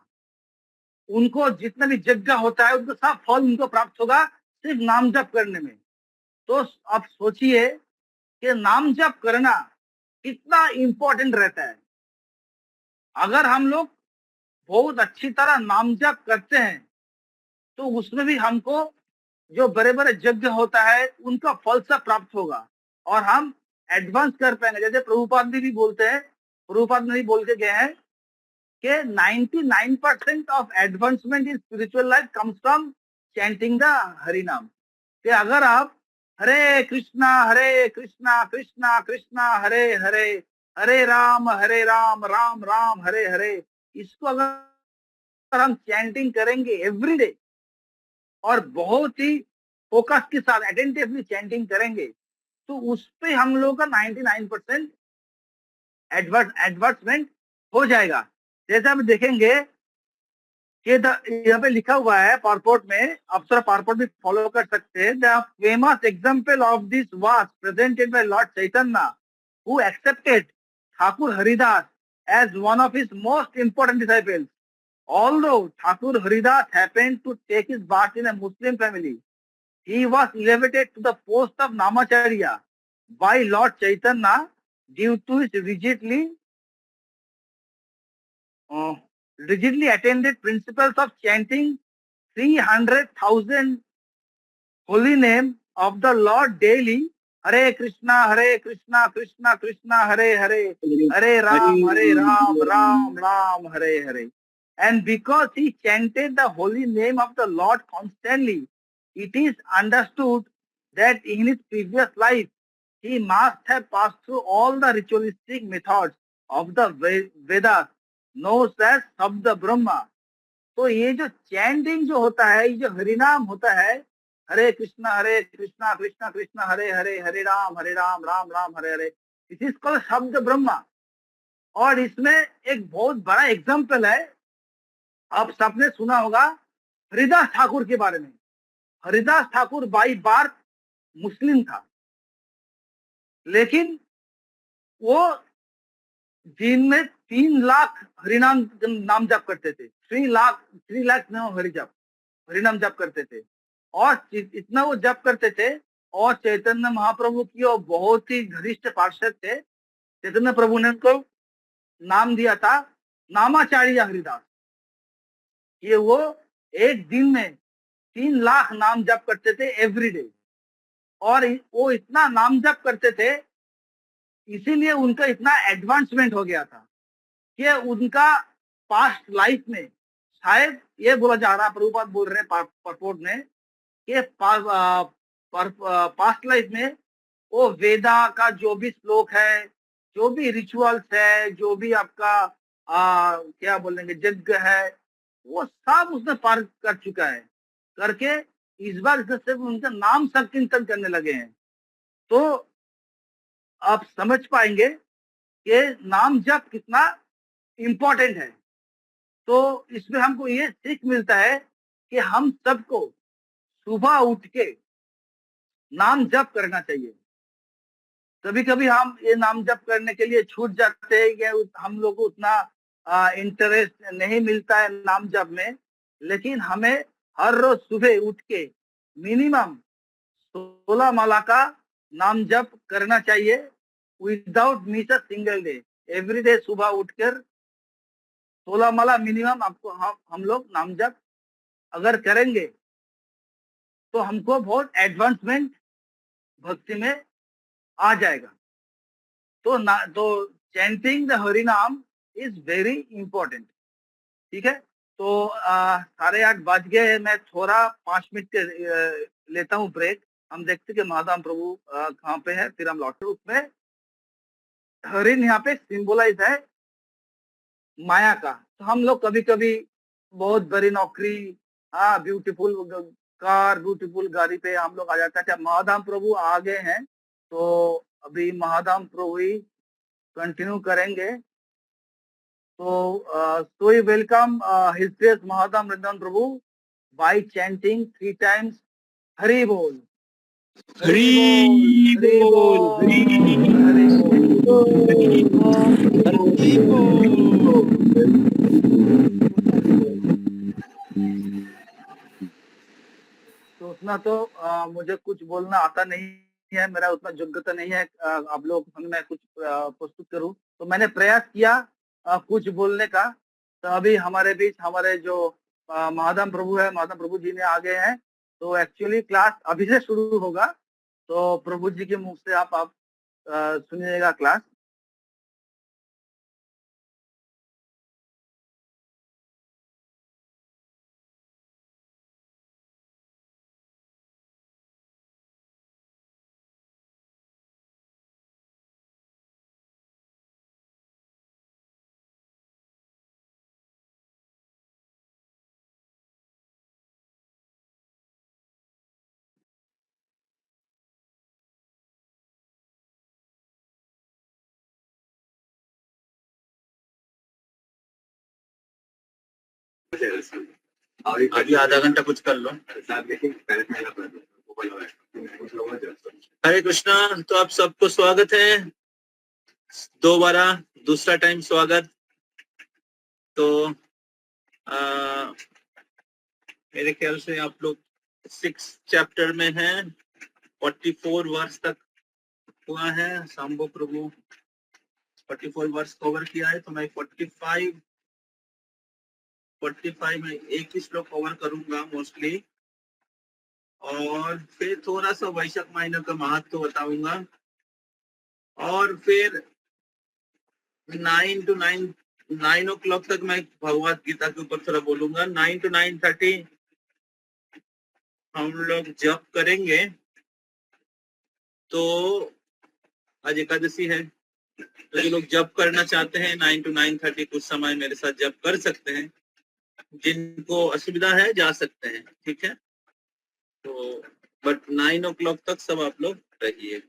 Speaker 1: उनको जितना भी यज्ञ होता है उनको सब फल उनको प्राप्त होगा सिर्फ नाम जप करने में। तो आप सोचिए कि नाम जप करना कितना इंपॉर्टेंट रहता है। अगर हम लोग बहुत अच्छी तरह नाम जप करते हैं तो उसमें भी हमको जो बड़े बड़े यज्ञ होता है उनका फल सब प्राप्त होगा और हम एडवांस कर पाएंगे। जैसे प्रभुपाद जी भी बोलते हैं, प्रभुपाद ने भी बोल के गए हैं कि 99% of advancement in spiritual life comes from chanting the Hari नाम। कि अगर आप हरे कृष्णा कृष्णा कृष्णा हरे हरे, हरे राम राम राम हरे हरे, इसको अगर हम चैंटिंग करेंगे एवरीडे और बहुत ही फोकस के साथ अटेंटिवली चैंटिंग करेंगे तो उस पे हम लोग का 99% एडवर्समेंट हो जाएगा। जैसे हम देखेंगे कि यहाँ पे लिखा हुआ है पावरपोर्ट में, आप थोड़ा पावरपोर्ट भी फॉलो कर सकते हैं। The famous example of this was presented by Lord Chaitanya who accepted Thakur Haridas as one of his most important disciples. Although Thakur Haridas happened to take his birth in a Muslim family, he was elevated to the post of Namacharya by Lord Chaitanya due to his rigidly attended principles of chanting 300,000 holy name of the Lord daily. Hare Krishna, Krishna Krishna, Hare Hare, Hare Ram, Ram Ram, Hare Hare. And because he chanted the holy name of the Lord constantly, it is understood that in his previous life he must have passed through all the ritualistic methods of the Vedas, known as शब्द ब्रह्मा। तो ये जो chanting जो होता है, ये जो हरिनाम होता है, हरे कृष्णा कृष्णा कृष्णा हरे हरे, हरे Ram Ram Ram Hare Hare, it is called शब्द ब्रह्मा। और इसमें एक बहुत बड़ा एग्जाम्पल है, आप सबने सुना होगा हरिदास ठाकुर के बारे में। हरिदास ठाकुर बाई बार्थ मुस्लिम था, लेकिन वो दिन में 3 लाख हरिनाम नाम जप करते थे। 3 लाख नाम हरिनाम जप करते थे। और इतना वो जप करते थे, और चैतन्य महाप्रभु की और बहुत ही घनिष्ठ पार्षद थे। चैतन्य प्रभु ने उनको नाम दिया था नामाचार्य हरिदास। ये वो एक दिन में 3 लाख नाम जप करते थे एवरीडे, और वो इतना नाम जप करते थे इसीलिए उनका इतना एडवांसमेंट हो गया था कि उनका पास्ट लाइफ में, शायद ये बोला जा रहा, प्रभुपाद बोल रहे हैं परपोर्ट में कि पास्ट लाइफ में वो वेदा का जो भी श्लोक है, जो भी रिचुअल्स है, जो भी आपका क्या बोलेंगे यज्ञ है, वो सब उसने पार कर चुका है। करके इस बार सिर्फ उनका नाम संकीर्तन करने लगे हैं। तो आप समझ पाएंगे कि नाम जप कितना इम्पोर्टेंट है। तो इसमें हमको ये सीख मिलता है कि हम सबको सुबह उठ के नाम जप करना चाहिए। कभी कभी हम ये नाम जप करने के लिए छूट जाते हैं या हम लोग को उतना इंटरेस्ट नहीं मिलता है नाम जप में, लेकिन हमें हर रोज सुबह उठ के मिनिमम 16 माला का नाम जप करना चाहिए without miss a single day. Every day सुबह उठकर 16 माला मिनिमम आपको हम लोग नाम जप अगर करेंगे तो हमको बहुत एडवांसमेंट भक्ति में आ जाएगा। तो चैंटिंग द हरि नाम इज वेरी इंपॉर्टेंट। ठीक है, तो 8:30 बज गए हैं, मैं थोड़ा 5 मिनट के लेता हूँ ब्रेक। हम देखते कि महाधाम प्रभु कहाँ पे है, फिर हम लौटते। उसमें हरिन यहाँ पे सिंबलाइज है माया का। तो हम लोग कभी कभी बहुत बड़ी नौकरी, हाँ, ब्यूटीफुल कार, ब्यूटीफुल गाड़ी पे हम लोग आ जाते हैं। क्या महाधाम प्रभु आ गए हैं, तो अभी महाधाम प्रभु ही कंटिन्यू करेंगे। So we welcome His Grace Mahadam Vrindavan Prabhu by chanting 3 times Hari Bol.
Speaker 2: Hari Bol,
Speaker 1: Hari तो उतना तो मुझे कुछ बोलना आता नहीं है, मेरा उतना योग्यता नहीं है आप लोग मैं कुछ प्रस्तुत करूं। तो मैंने प्रयास किया कुछ बोलने का। तो अभी हमारे बीच हमारे जो महाधाम प्रभु है, महाधाम प्रभु जी ने आ गए हैं। तो एक्चुअली क्लास अभी से शुरू होगा, तो प्रभु जी के मुंह से आप सुनिएगा क्लास।
Speaker 4: अभी आधा घंटा कुछ कर लो। हरे कृष्णा। तो आप सबको स्वागत है दोबारा, दूसरा टाइम स्वागत। तो मेरे ख्याल से आप लोग 6 चैप्टर में हैं, 44 वर्ष तक हुआ है। शंभु प्रभु 44 वर्ष कवर किया है, तो मैं 45 में एक ही श्लोक कवर करूंगा मोस्टली, और फिर थोड़ा सा वैशाख महीने का महत्व बताऊंगा, और फिर 9 o'clock तक मैं भगवत गीता के ऊपर थोड़ा बोलूंगा। 9 to 9:30 हम लोग जप करेंगे। तो आज एकादशी है, तो जो लोग जप करना चाहते हैं 9 to 9:30 कुछ समय मेरे साथ जप कर सकते हैं। जिनको असुविधा है जा सकते हैं, ठीक है। तो बट 9 o'clock तक सब आप लोग रहिए।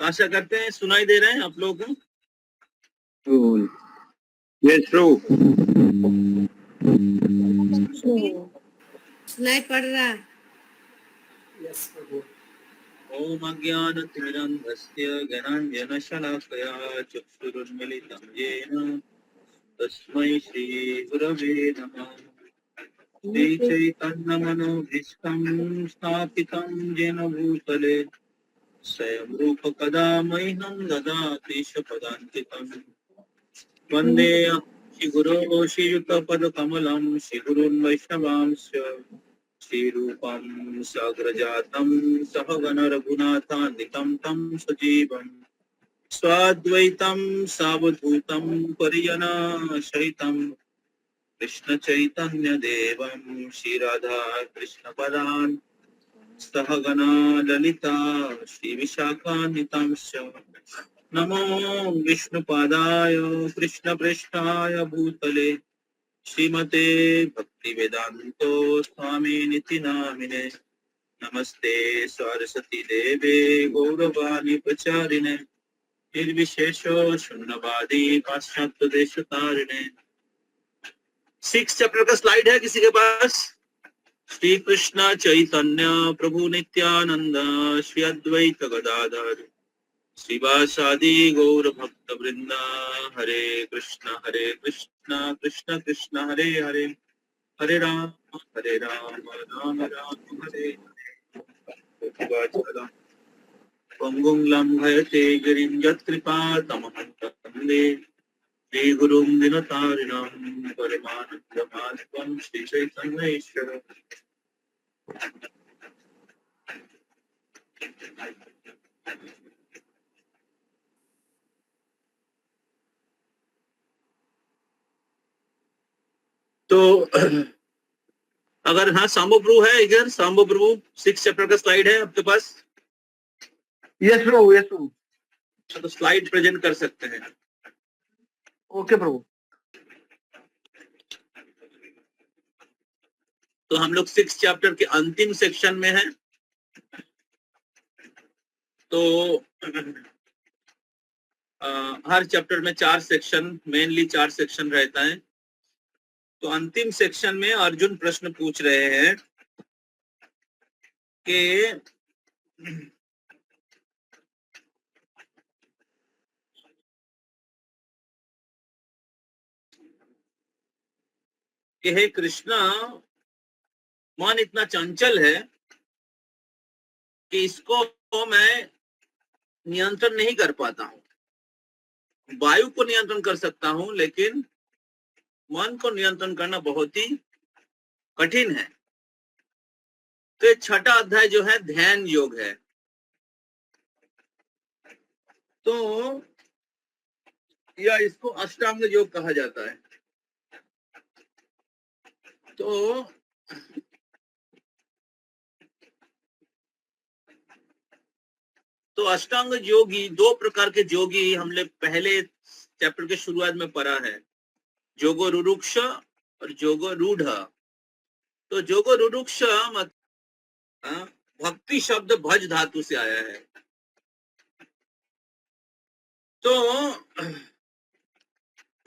Speaker 4: आशा करते हैं सुनाई दे रहे हैं आप लोग को।
Speaker 2: Yes, Prabhu.
Speaker 3: सुनाई पड़ रहा।
Speaker 4: ओम अज्ञानतिमिरन्धस्य ज्ञानाञ्जनशलाकया चक्षुरुन्मिलितं येन तस्मै श्रीगुरवे नमः। श्रीचैतन्यमनोभीष्टं स्थापितं येन भूतले स्वयं रूप कदा मह्यं ददाति स्वपदान्तिकम्। वन्दे श्रीगुरो श्रीयुतपदकमलं श्रीगुरुन् वैष्णवांश्च श्रीरूपं साग्रजातं सहगण रघुनाथान्वितं तं सजीवं स्वाद्वैतं सावधूतं परिजना सहितं कृष्ण चैतन्य देवं श्रीराधा कृष्ण पदान् सहगणा ललिता श्रीविशाखान्वितांश्च नमो विष्णुपादाय कृष्णप्रेष्ठाय भूतले श्रीमते भक्तिवेदांतो स्वामिनिति नामिने। नमस्ते सरस्वती देवे गौरवाणी प्रचारिणे निर्विशेषो शून्यवादी पाश्चात्य देशतारिणे। 6 चैप्टर का स्लाइड है किसी के पास? श्री कृष्ण चैतन्य प्रभु नित्यानंद श्री अद्वैत गदाधर श्रीवासादि गौर भक्त वृंदा। हरे कृष्ण कृष्ण कृष्ण हरे हरे, हरे राम राम राम हरे हरे। पंगुं लंघयते गिरिं यत्कृपातमहं वन्दे श्री गुरुं दिनतारिणं परमानन्दमाधवं श्री चैतन्येश्वरम्। तो अगर हाँ सांबो प्रभु है इधर, सांबो प्रभु 6 चैप्टर का स्लाइड है आपके पास?
Speaker 1: यस प्रभु, यस प्रभु।
Speaker 4: तो स्लाइड प्रेजेंट कर सकते हैं।
Speaker 1: ओके प्रभु।
Speaker 4: तो हम लोग 6 चैप्टर के अंतिम सेक्शन में हैं। तो हर चैप्टर में 4 सेक्शन, मेनली 4 सेक्शन रहता है। तो अंतिम सेक्शन में अर्जुन प्रश्न पूछ रहे हैं कि हे कृष्णा, मन इतना चंचल है कि इसको मैं नियंत्रण नहीं कर पाता हूं। वायु को नियंत्रण कर सकता हूं, लेकिन मन को नियंत्रण करना बहुत ही कठिन है। तो ये 6ठा अध्याय जो है ध्यान योग है। तो या इसको अष्टांग योग कहा जाता है। तो अष्टांग योगी, 2 प्रकार के योगी हमने पहले चैप्टर के शुरुआत में पढ़ा है, जोगो रुरुक्ष और जोगो रूढ़। तो जोगो रुरुक्ष मत भक्ति शब्द भज धातु से आया है।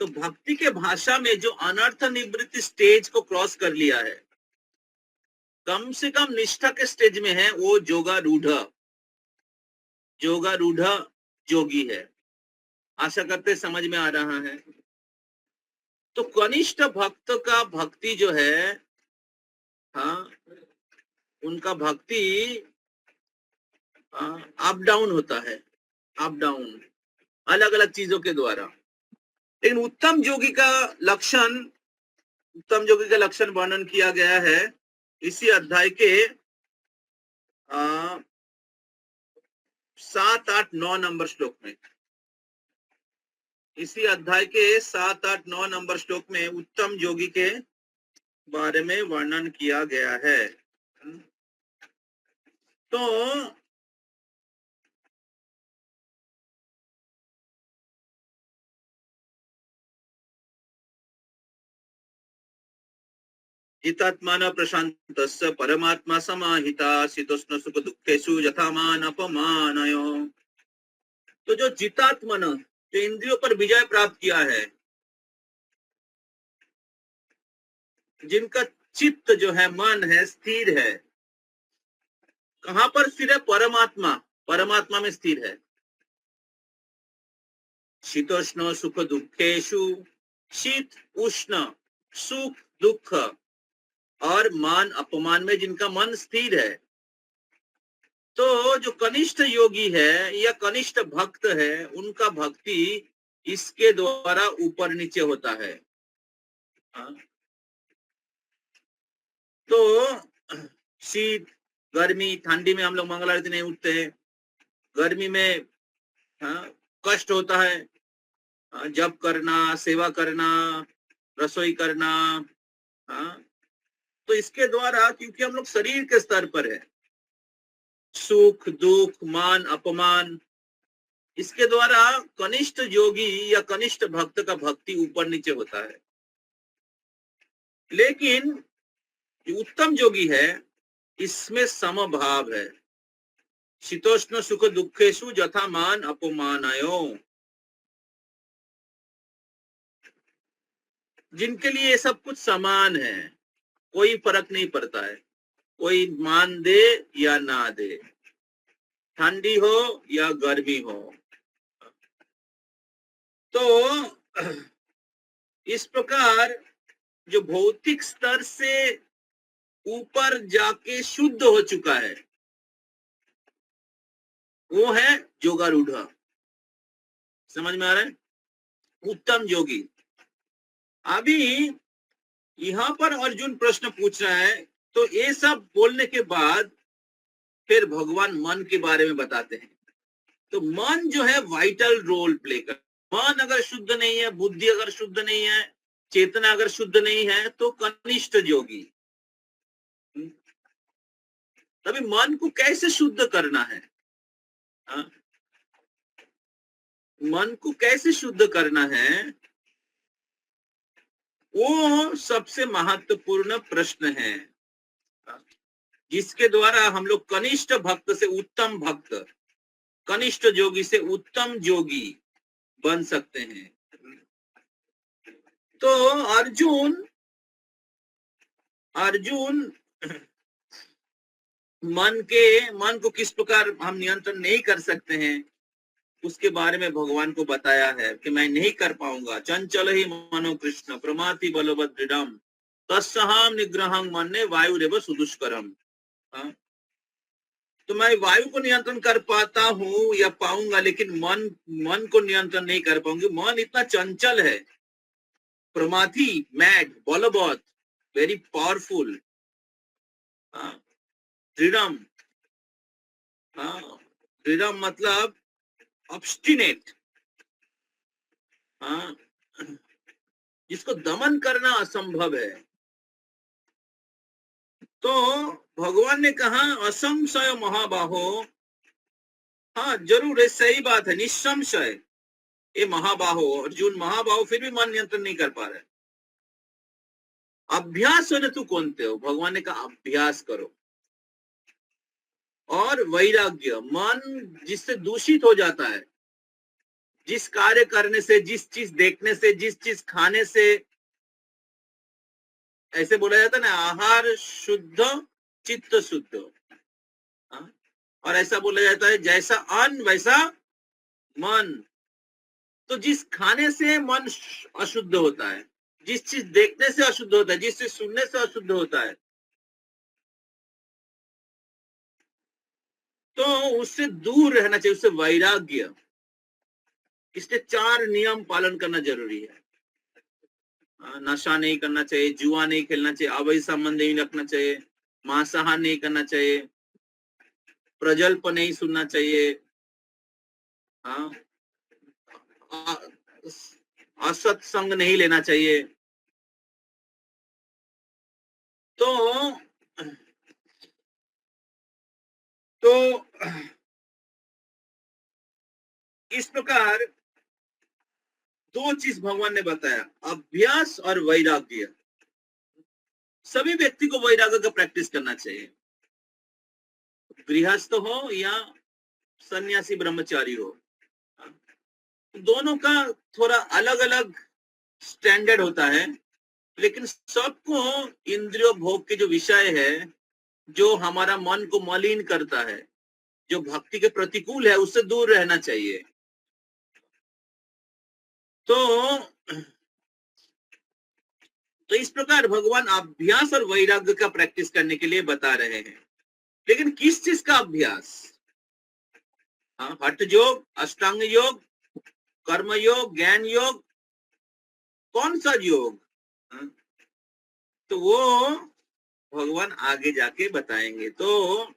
Speaker 4: तो भक्ति के भाषा में जो अनर्थ निवृत्ति स्टेज को क्रॉस कर लिया है, कम से कम निष्ठा के स्टेज में है, वो जोगारूढ़ जोगी है। आशा करते समझ में आ रहा है। तो कनिष्ठ भक्त का भक्ति जो है, हाँ, उनका भक्ति अप डाउन होता है, अप डाउन अलग अलग चीजों के द्वारा। लेकिन उत्तम योगी का लक्षण वर्णन किया गया है इसी अध्याय के 7, 8, 9 नंबर श्लोक में। इसी अध्याय के 7, 8, 9 नंबर श्लोक में उत्तम योगी के बारे में वर्णन किया गया है। तो जितात्मान प्रशांतस्य परमात्मा समाहिता शीतोष्ण सुख दुखेषु यथामान अपमानयो। तो जो जितात्मन, जो इंद्रियों पर विजय प्राप्त किया है, जिनका चित्त जो है, मन है, स्थिर है। कहां पर स्थिर है? परमात्मा में स्थिर है। शीतोष्ण सुख दुखेषु, शीत उष्ण, सुख दुख और मान अपमान में जिनका मन स्थिर है। तो जो कनिष्ठ योगी है या कनिष्ठ भक्त है, उनका भक्ति इसके द्वारा ऊपर नीचे होता है। तो शीत, गर्मी, ठंडी में हम लोग मंगल आरती नहीं उठते हैं। गर्मी में कष्ट होता है, जप करना, सेवा करना, रसोई करना। तो इसके द्वारा, क्योंकि हम लोग शरीर के स्तर पर है, सुख दुख मान अपमान, इसके द्वारा कनिष्ठ योगी या कनिष्ठ भक्त का भक्ति ऊपर नीचे होता है। लेकिन जो उत्तम योगी है, इसमें समभाव है। शीतोष्ण सुख दुखेषु यथा मान अपमानयो। जिनके लिए ये सब कुछ समान है, कोई फर्क नहीं पड़ता है। कोई मान दे या ना दे, ठंडी हो या गर्मी हो। तो इस प्रकार जो भौतिक स्तर से ऊपर जाके शुद्ध हो चुका है, वो है जोगारूढ़। समझ में आ रहा है? उत्तम योगी। अभी यहाँ पर अर्जुन प्रश्न पूछ रहा है, तो ये सब बोलने के बाद फिर भगवान मन के बारे में बताते हैं। तो मन जो है वाइटल रोल प्ले कर, मन अगर शुद्ध नहीं है, बुद्धि अगर शुद्ध नहीं है, चेतना अगर शुद्ध नहीं है, तो कनिष्ठ योगी। तभी मन को कैसे शुद्ध करना है, मन को कैसे शुद्ध करना है, वो सबसे महत्वपूर्ण प्रश्न है, जिसके द्वारा हम लोग कनिष्ठ भक्त से उत्तम भक्त, कनिष्ठ योगी से उत्तम योगी बन सकते हैं। तो अर्जुन मन को किस प्रकार हम नियंत्रण नहीं कर सकते हैं, उसके बारे में भगवान को बताया है कि मैं नहीं कर पाऊंगा। चंचल ही मनो कृष्ण प्रमाति बलवत दृढ़म तत्सहाम निग्रहं मन्ये वायुरेव सुदुष्करम। तो मैं वायु को नियंत्रण कर पाता हूँ या पाऊंगा, लेकिन मन को नियंत्रण नहीं कर पाऊंगी। मन इतना चंचल है, प्रमाथी, मैड, बलवत, वेरी पावरफुल, दृढ़म, दृढ़म मतलब ऑब्स्टिनेट, जिसको दमन करना असंभव है। तो भगवान ने कहा असंशय महाबाहो, हाँ जरूर है, सही बात है, निसंशय ये महाबाहो, अर्जुन महाबाहो, फिर भी मन नियंत्रण नहीं कर पा रहे। अभ्यास होने तू कौनते हो, भगवान ने कहा अभ्यास करो। और वैराग्य, मन जिससे दूषित हो जाता है, जिस कार्य करने से, जिस चीज देखने से, जिस चीज खाने से, ऐसे बोला जाता है ना, आहार शुद्ध चित्त शुद्ध, और ऐसा बोला जाता है जैसा अन्न वैसा मन। तो जिस खाने से मन अशुद्ध होता है, जिस चीज देखने से अशुद्ध होता है, जिस चीज सुनने से अशुद्ध होता है, तो उससे दूर रहना चाहिए, उससे वैराग्य। इसलिए 4 नियम पालन करना जरूरी है। नशा नहीं करना चाहिए, जुआ नहीं खेलना चाहिए, अवैध संबंध नहीं रखना चाहिए, मांसाहार नहीं करना चाहिए, प्रजल्प नहीं सुनना चाहिए, असत संग नहीं लेना चाहिए। तो इस प्रकार 2 चीज भगवान ने बताया, अभ्यास और वैराग्य। सभी व्यक्ति को वैराग्य का प्रैक्टिस करना चाहिए, गृहस्थ हो या सन्यासी ब्रह्मचारी हो। दोनों का थोड़ा अलग अलग स्टैंडर्ड होता है, लेकिन सबको इंद्रिय भोग के जो विषय है, जो हमारा मन को मलिन करता है, जो भक्ति के प्रतिकूल है, उससे दूर रहना चाहिए। तो इस प्रकार भगवान अभ्यास और वैराग्य का प्रैक्टिस करने के लिए बता रहे हैं। लेकिन किस चीज का अभ्यास? हठ योग, अष्टांग योग, कर्म योग, ज्ञान योग, कौन सा योग? तो वो भगवान आगे जाके बताएंगे। तो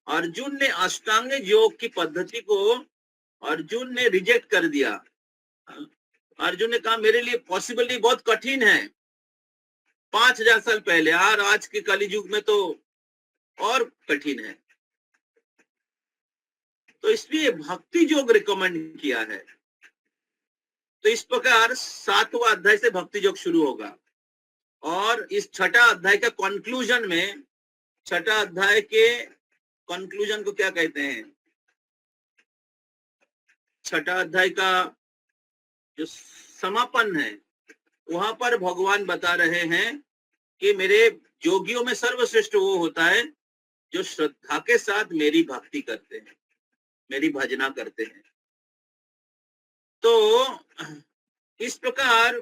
Speaker 4: अर्जुन ने अष्टांग योग की पद्धति को अर्जुन ने रिजेक्ट कर दिया। अर्जुन ने कहा मेरे लिए पॉसिबल नहीं, बहुत कठिन है। 5000 साल पहले, और आज के कली युग में तो और कठिन है। तो इसलिए भक्ति योग रिकमेंड किया है। तो इस प्रकार 7वां अध्याय से भक्ति योग शुरू होगा, और इस 6ठा अध्याय का कंक्लूजन में, 6ठा अध्याय के कंक्लूजन को क्या कहते हैं? 6ठा अध्याय का जो समापन है, वहां पर भगवान बता रहे हैं कि मेरे योगियों में सर्वश्रेष्ठ वो होता है जो श्रद्धा के साथ मेरी भक्ति करते हैं, मेरी भजना करते हैं। तो इस प्रकार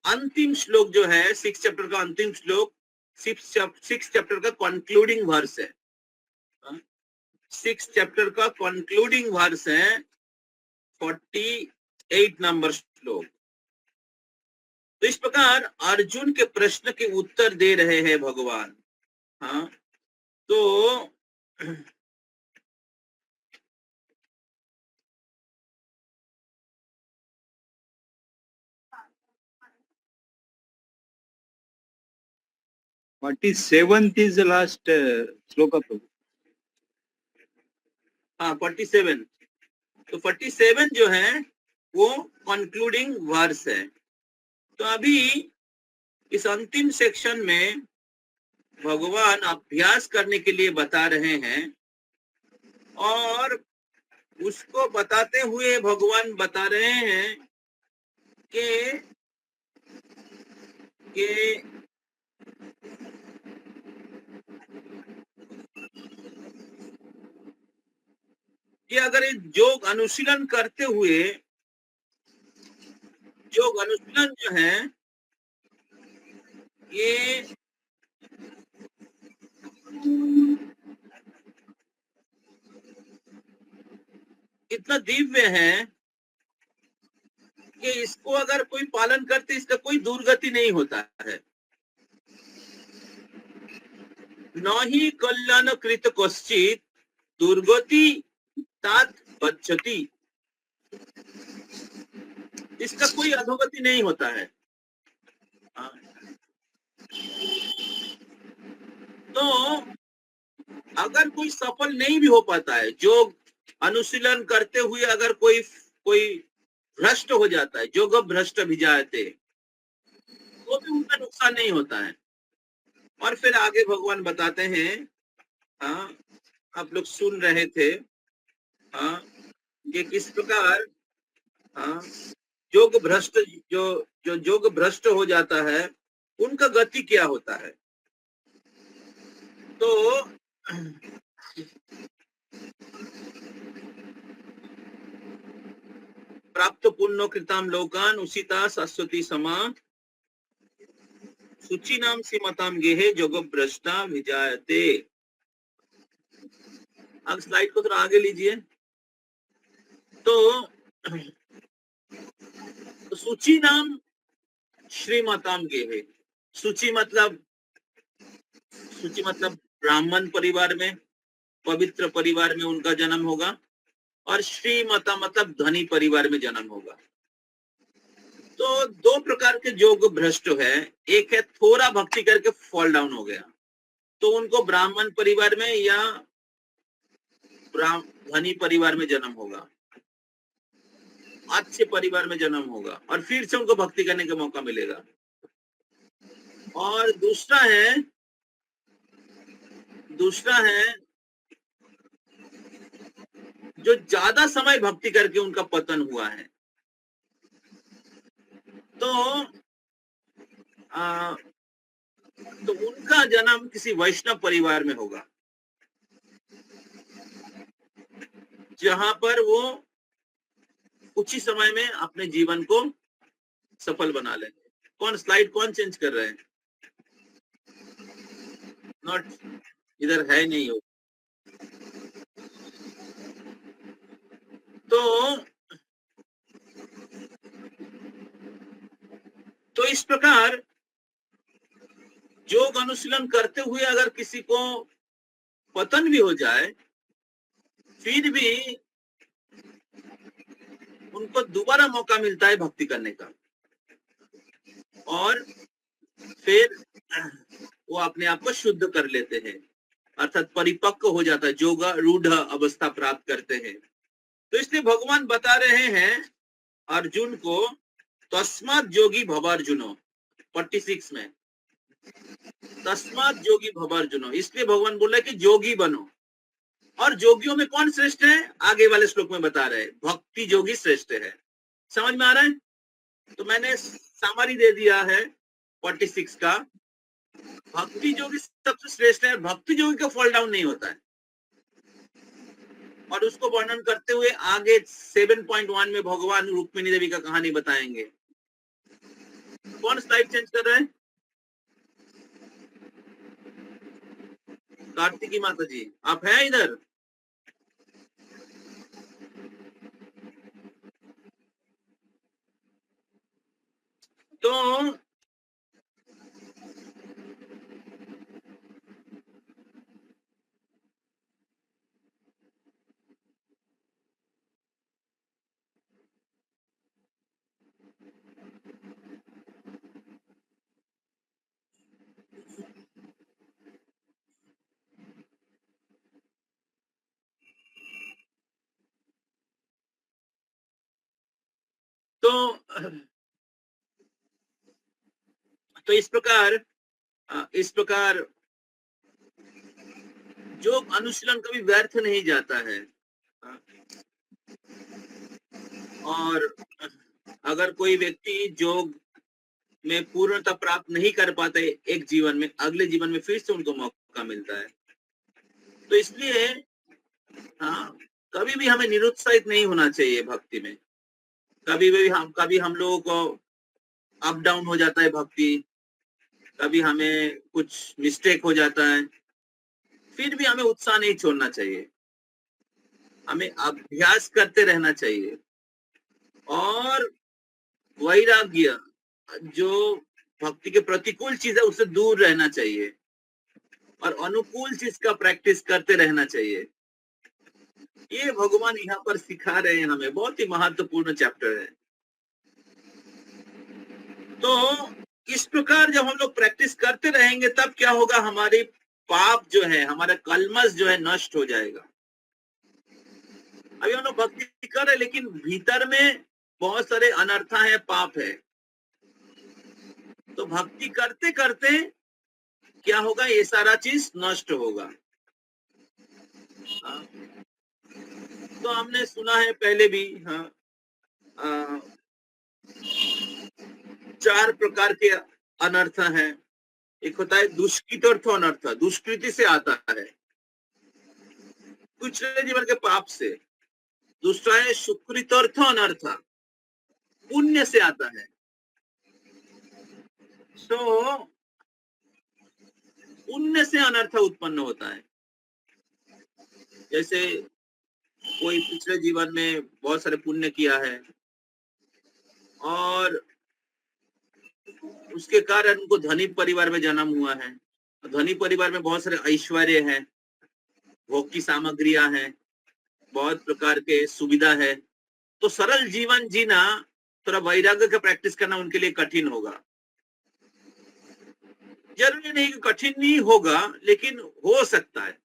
Speaker 4: अंतिम श्लोक जो है, 6 चैप्टर का अंतिम श्लोक, 6 चैप्टर का कंक्लूडिंग वर्स है। 6 चैप्टर का कंक्लूडिंग वर्स है 40 8 नंबर श्लोक। तो इस प्रकार अर्जुन के प्रश्न के उत्तर दे रहे हैं भगवान। हाँ, तो
Speaker 2: 47th is the last sloka, Prabhu.
Speaker 4: हाँ 47। तो 47 जो है वो कंक्लूडिंग वर्स है। तो अभी इस अंतिम सेक्शन में भगवान अभ्यास करने के लिए बता रहे हैं, और उसको बताते हुए भगवान बता रहे हैं कि अगर योग अनुशीलन करते हुए, योग अनुशीलन जो है ये इतना दिव्य है कि इसको अगर कोई पालन करते इसका कोई दुर्गति नहीं होता है। न ही कल्याण कृत कश्चित दुर्गति तात बच्चति, इसका कोई अधोगति नहीं होता है। तो अगर कोई सफल नहीं भी हो पाता है, जो अनुशीलन करते हुए अगर कोई भ्रष्ट हो जाता है, जो भ्रष्ट भी जाते, तो भी उनका नुकसान नहीं होता है। और फिर आगे भगवान बताते हैं, हाँ आप लोग सुन रहे थे, हाँ कि किस प्रकार योग भ्रष्ट जो योग भ्रष्ट हो जाता है उनका गति क्या होता है। तो प्राप्त पुण्य कृताम लोकान उसिता शाश्वती समा सूची नाम सीमताम गेहे जोग भ्रष्टा विजायते। अब स्लाइड को थोड़ा आगे लीजिए। तो सूची नाम श्रीमताम गेहे, सूची मतलब ब्राह्मण परिवार में, पवित्र परिवार में उनका जन्म होगा, और श्रीमता मतलब धनी परिवार में जन्म होगा। तो दो प्रकार के योग भ्रष्ट है, एक है थोड़ा भक्ति करके फॉल डाउन हो गया, तो उनको ब्राह्मण परिवार में या धनी परिवार में जन्म होगा, अच्छे परिवार में जन्म होगा, और फिर से उनको भक्ति करने का मौका मिलेगा। और दूसरा है जो ज्यादा समय भक्ति करके उनका पतन हुआ है, तो उनका जन्म किसी वैष्णव परिवार में होगा, जहां पर वो कुछ ही समय में अपने जीवन को सफल बना लेंगे। कौन स्लाइड कौन चेंज कर रहे हैं? नॉट, इधर है नहीं हो। तो इस प्रकार योग अनुशीलन करते हुए अगर किसी को पतन भी हो जाए, फिर भी उनको दोबारा मौका मिलता है भक्ति करने का, और फिर वो अपने आप को शुद्ध कर लेते हैं, अर्थात परिपक्व हो जाता है, योगा रूढ़ अवस्था प्राप्त करते हैं। तो इसलिए भगवान बता रहे हैं अर्जुन को, तस्मात् योगी भवार्जुनो 46 में, तस्मात् योगी भवार्जुनो, इसलिए भगवान बोल रहे कि योगी बनो। और योगियों में कौन श्रेष्ठ है? आगे वाले श्लोक में बता रहे, भक्ति योगी श्रेष्ठ है। समझ में आ रहा है? तो मैंने समरी दे दिया है 46 का। भक्ति योगी सबसे श्रेष्ठ है, भक्ति योगी का फॉल डाउन नहीं होता है। और उसको वर्णन करते हुए आगे 7.1 में भगवान रुक्मिणी देवी का कहानी बताएंगे। कौन स्लाइड चेंज कर रहा है? कार्तिकी माता जी, आप हैं इधर? तो तो इस प्रकार योग अनुशीलन कभी व्यर्थ नहीं जाता है। और अगर कोई व्यक्ति योग में पूर्णता प्राप्त नहीं कर पाते एक जीवन में, अगले जीवन में फिर से उनको मौका मिलता है। तो इसलिए कभी भी हमें निरुत्साहित नहीं होना चाहिए भक्ति में। कभी हम लोगों को अप डाउन हो जाता है भक्ति, कभी हमें कुछ मिस्टेक हो जाता है, फिर भी हमें उत्साह नहीं छोड़ना चाहिए। हमें अभ्यास करते रहना चाहिए और वैराग्य, जो भक्ति के प्रतिकूल चीज है उससे दूर रहना चाहिए और अनुकूल चीज का प्रैक्टिस करते रहना चाहिए। ये भगवान यहाँ पर सिखा रहे हैं हमें, बहुत ही महत्वपूर्ण चैप्टर है। तो इस प्रकार जब हम लोग प्रैक्टिस करते रहेंगे तब क्या होगा, हमारे पाप जो है, हमारा कलमश जो है नष्ट हो जाएगा। अभी हम लोग भक्ति कर रहे लेकिन भीतर में बहुत सारे अनर्था है, पाप है। तो भक्ति करते करते क्या होगा, ये सारा चीज नष्ट होगा। तो हमने सुना है पहले भी, 4 प्रकार के अनर्थ हैं। एक होता है दुष्कृत अनर्थ, दुष्कृति से आता है, पिछले जीवन के पाप से। दूसरा है सुकृत अनर्थ, पुण्य से आता है। तो पुण्य से अनर्थ उत्पन्न होता है। जैसे कोई पिछले जीवन में बहुत सारे पुण्य किया है और उसके कारण उनको धनी परिवार में जन्म हुआ है। धनी परिवार में बहुत सारे ऐश्वर्य है, भोग की सामग्रियां हैं, बहुत प्रकार के सुविधा है। तो सरल जीवन जीना, थोड़ा वैराग्य का प्रैक्टिस करना उनके लिए कठिन होगा। जरूरी नहीं कि कठिन नहीं होगा, लेकिन हो सकता है।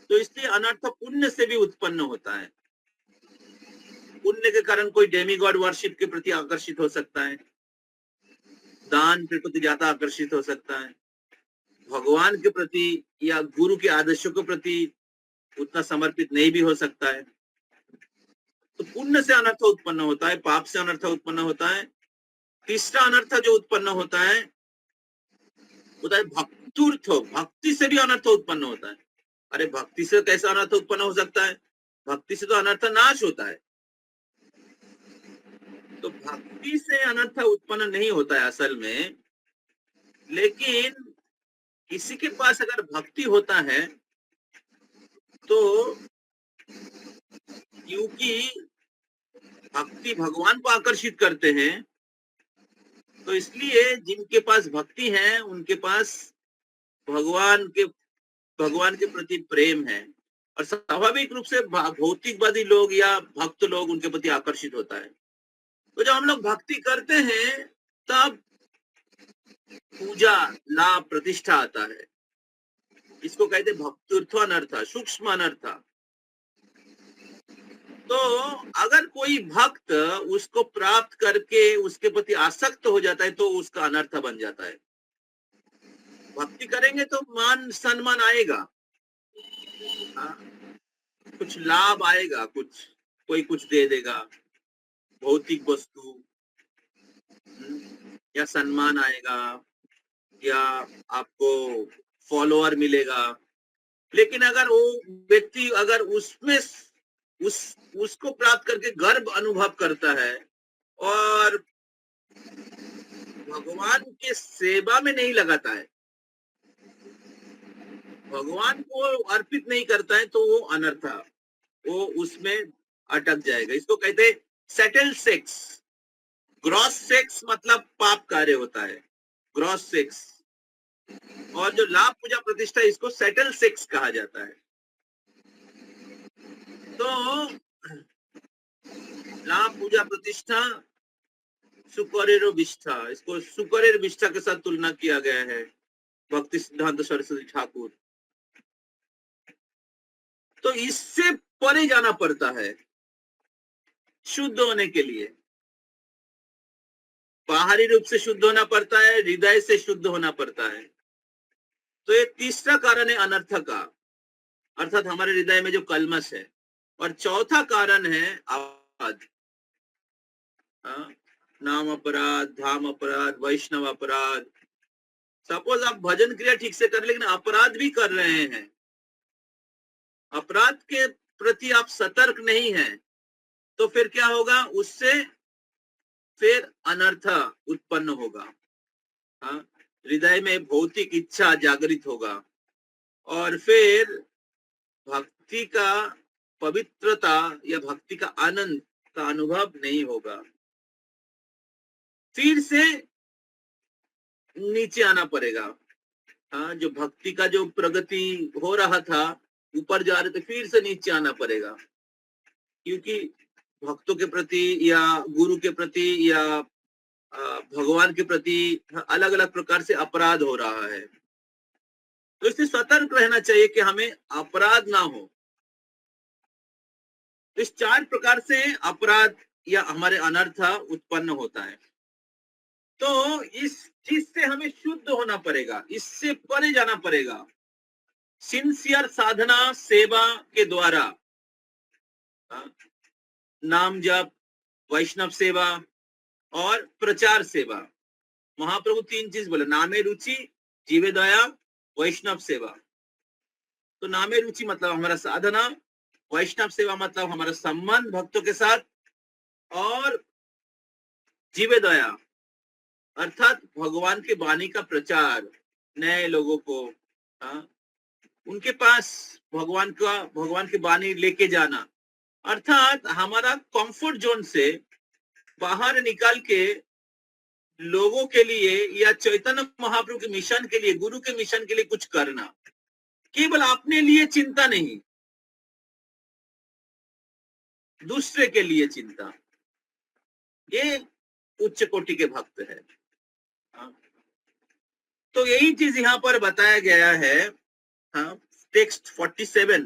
Speaker 4: तो इसलिए अनर्थ पुण्य से भी उत्पन्न होता है। पुण्य के कारण कोई डेमीगॉड वर्शिप के प्रति आकर्षित हो सकता है, दान के प्रति ज्यादा आकर्षित हो सकता है, भगवान के प्रति या गुरु के आदर्शों के प्रति उतना समर्पित नहीं भी हो सकता है। तो पुण्य से अनर्थ उत्पन्न होता है, पाप से अनर्थ उत्पन्न होता है। तीसरा अनर्थ जो उत्पन्न होता है भक्तुर्थ, भक्ति से भी अनर्थ उत्पन्न होता है। अरे भक्ति से कैसा अनर्थ उत्पन्न हो सकता है? भक्ति से तो अनर्थ नाश होता है। तो भक्ति से अनर्थ उत्पन्न नहीं होता है असल में, लेकिन किसी के पास अगर भक्ति होता है तो क्योंकि भक्ति भगवान को आकर्षित करते हैं, तो इसलिए जिनके पास भक्ति है उनके पास भगवान के प्रति प्रेम है और स्वाभाविक रूप से भौतिकवादी लोग या भक्त लोग उनके प्रति आकर्षित होता है। तो जब हम लोग भक्ति करते हैं तब पूजा, लाभ, प्रतिष्ठा आता है। इसको कहते भक्तिर्थ अनर्थ, सूक्ष्म अनर्थ। तो अगर कोई भक्त उसको प्राप्त करके उसके प्रति आसक्त हो जाता है तो उसका अनर्थ बन जाता है। भक्ति करेंगे तो मान सम्मान आएगा, कुछ लाभ आएगा, कोई कुछ दे देगा, भौतिक वस्तु या सम्मान आएगा या आपको फॉलोअर मिलेगा। लेकिन अगर वो व्यक्ति अगर उसमें उसको प्राप्त करके गर्व अनुभव करता है और भगवान के सेवा में नहीं लगाता है, भगवान को अर्पित नहीं करता है, तो वो अनर्थ, वो उसमें अटक जाएगा। इसको कहते हैं सेटल सेक्स, ग्रॉस सेक्स मतलब पाप कार्य होता है, ग्रॉस सेक्स। और जो लाभ पूजा प्रतिष्ठा, इसको सेटल सेक्स कहा जाता है। तो लाभ पूजा प्रतिष्ठा सुकरेरो विष्ठा, इसको सुकरेर विष्ठा के साथ तुलना किया गया है भक्ति सिद्धांत सरस्वती ठाकुर। तो इससे परे जाना पड़ता है शुद्ध होने के लिए। बाहरी रूप से शुद्ध होना पड़ता है, हृदय से शुद्ध होना पड़ता है। तो ये तीसरा कारण है अनर्थ का, अर्थात हमारे हृदय में जो कलमश है। और चौथा कारण है अपराध, नाम अपराध, धाम अपराध, वैष्णव अपराध। सपोज आप भजन क्रिया ठीक से कर, लेकिन अपराध भी कर रहे हैं, अपराध के प्रति आप सतर्क नहीं हैं, तो फिर क्या होगा, उससे फिर अनर्थ उत्पन्न होगा। हृदय में भौतिक इच्छा जागृत होगा और फिर भक्ति का पवित्रता या भक्ति का आनंद का अनुभव नहीं होगा। फिर से नीचे आना पड़ेगा। जो भक्ति का जो प्रगति हो रहा था, ऊपर जा रहे थे, फिर से नीचे आना पड़ेगा, क्योंकि भक्तों के प्रति या गुरु के प्रति या भगवान के प्रति अलग अलग प्रकार से अपराध हो रहा है। तो इससे सतर्क रहना चाहिए कि हमें अपराध ना हो। तो इस 4 प्रकार से अपराध या हमारे अनर्थ उत्पन्न होता है। तो इस चीज से हमें शुद्ध होना पड़ेगा, इससे परे जाना पड़ेगा। सिंसियर साधना सेवा के द्वारा, नाम जप, वैष्णव सेवा और प्रचार सेवा। महाप्रभु 3 चीज बोले, नामे रुचि, जीवे दया, वैष्णव सेवा। तो नामे रुचि मतलब हमारा साधना, वैष्णव सेवा मतलब हमारा संबंध भक्तों के साथ, और जीवे दया अर्थात भगवान के वाणी का प्रचार, नए लोगों को उनके पास भगवान की वाणी लेके जाना। अर्थात हमारा कंफर्ट जोन से बाहर निकाल के लोगों के लिए या चैतन्य महाप्रभु के मिशन के लिए, गुरु के मिशन के लिए कुछ करना। केवल अपने लिए चिंता नहीं, दूसरे के लिए चिंता। ये उच्च कोटि के भक्त है। तो यही चीज यहाँ पर बताया गया है। टेक्स्ट 45।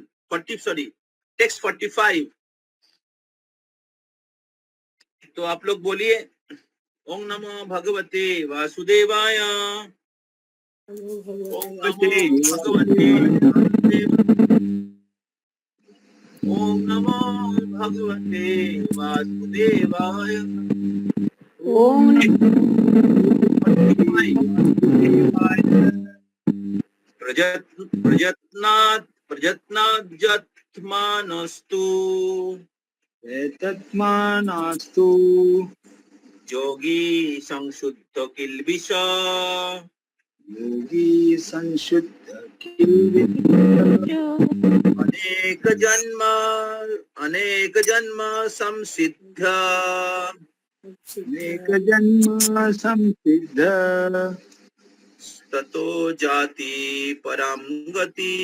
Speaker 4: तो आप लोग बोलिए, ओम नमो भगवते वासुदेवाय, ओम नमो भगवते ओम नमो भगवते वासुदेवाय,
Speaker 3: ओम
Speaker 4: प्रयत्नाद्यत्मानस्तु
Speaker 2: एतत्मानास्तु
Speaker 4: योगी संशुद्ध किल्बिष,
Speaker 2: योगी संशुद्ध
Speaker 4: अनेक जन्म संसिद्ध,
Speaker 2: अनेक जन्म संसिद्ध,
Speaker 4: ततो जाति परां गति,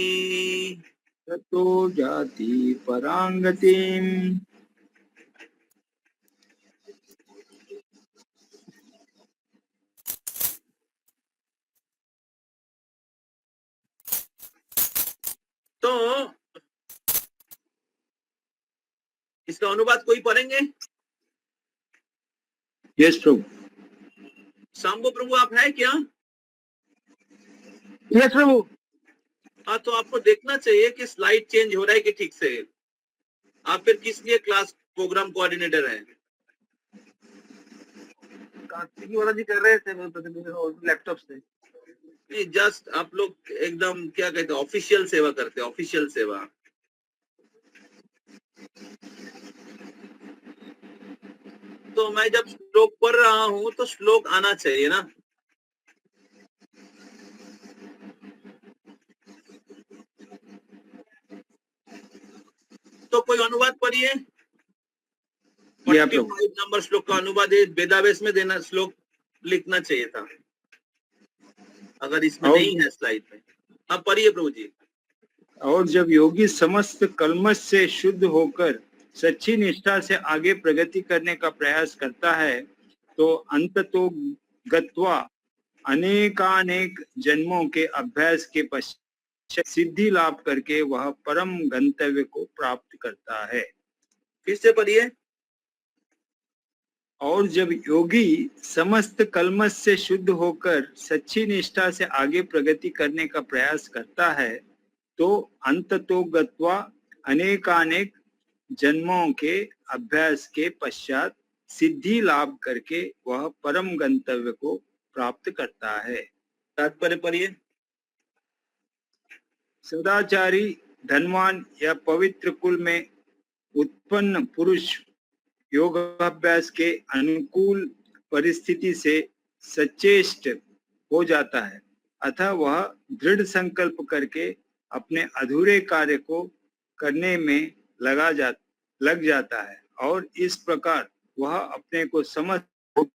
Speaker 2: ततो जाति परांगतिम।
Speaker 4: तो इसका अनुवाद कोई पढ़ेंगे?
Speaker 2: यस प्रभु।
Speaker 4: शंभु प्रभु आप है क्या?
Speaker 1: यस प्रभु।
Speaker 4: हाँ, तो आपको देखना चाहिए कि स्लाइड चेंज हो रहा है कि ठीक से। आप फिर किस लिए क्लास प्रोग्राम कोऑर्डिनेटर हैं?
Speaker 1: कार्तिकी वाला जी कर रहे थे लैपटॉप से।
Speaker 4: नहीं, जस्ट आप लोग एकदम क्या कहते हैं, ऑफिशियल सेवा करते हैं, ऑफिशियल सेवा। तो मैं जब श्लोक पढ़ रहा हूं तो श्लोक आना चाहिए ना। तो कोई अनुवाद पढ़िए।
Speaker 2: या प्रभु।
Speaker 4: 45 नंबर श्लोक का अनुवाद ये वेदावेश में देना, श्लोक लिखना चाहिए था, अगर इसमें
Speaker 2: और-
Speaker 4: नहीं है स्लाइड में। अब पढ़िए प्रभु जी।
Speaker 2: और जब योगी समस्त कल्मश से शुद्ध होकर सच्ची निष्ठा से आगे प्रगति करने का प्रयास करता है तो अंततो गत्वा अनेकानेक जन्मों के अभ्यास के पश्चात सिद्धि लाभ करके वह परम गंतव्य को प्राप्त करता है।
Speaker 4: फिर से पढ़िए।
Speaker 2: और जब योगी समस्त कल्मश से शुद्ध होकर सच्ची निष्ठा से आगे प्रगति करने का प्रयास करता है तो अंततो गत्वा अनेकानेक जन्मों के अभ्यास के पश्चात सिद्धि लाभ करके वह परम गंतव्य को प्राप्त करता है।
Speaker 4: तात्पर्य पढ़िए।
Speaker 2: सदाचारी, धनवान या पवित्र कुल में उत्पन्न पुरुष योगाभ्यास के अनुकूल परिस्थिति से सचेष्ट हो जाता है, अतः वह दृढ़ संकल्प करके अपने अधूरे कार्य को करने में लग जाता है और इस प्रकार वह अपने को समस्त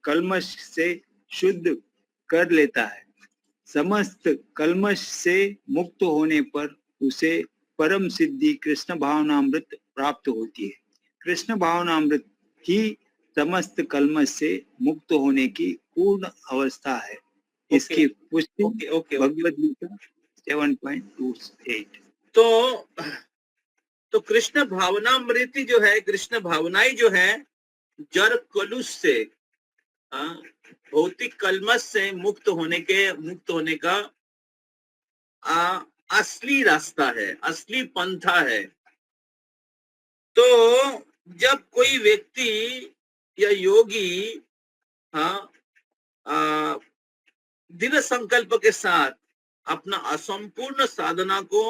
Speaker 2: कल्मश से शुद्ध कर लेता है। समस्त कल्मश से मुक्त होने पर उसे परम सिद्धि कृष्ण भावनामृत प्राप्त होती है। कृष्ण भावनामृत ही समस्त कल्मश से मुक्त होने की पूर्ण अवस्था है। इसकी पुष्टि
Speaker 4: ओके ओके
Speaker 2: भगवद गीता 7.28।
Speaker 4: तो कृष्ण भावनामृति जो है, कृष्ण भावनाई जो है, जड़ कलुष से, भौतिक कलमश से मुक्त होने का असली रास्ता है, असली पंथा है। तो जब कोई व्यक्ति या योगी दृढ़ संकल्प के साथ अपना असंपूर्ण साधना को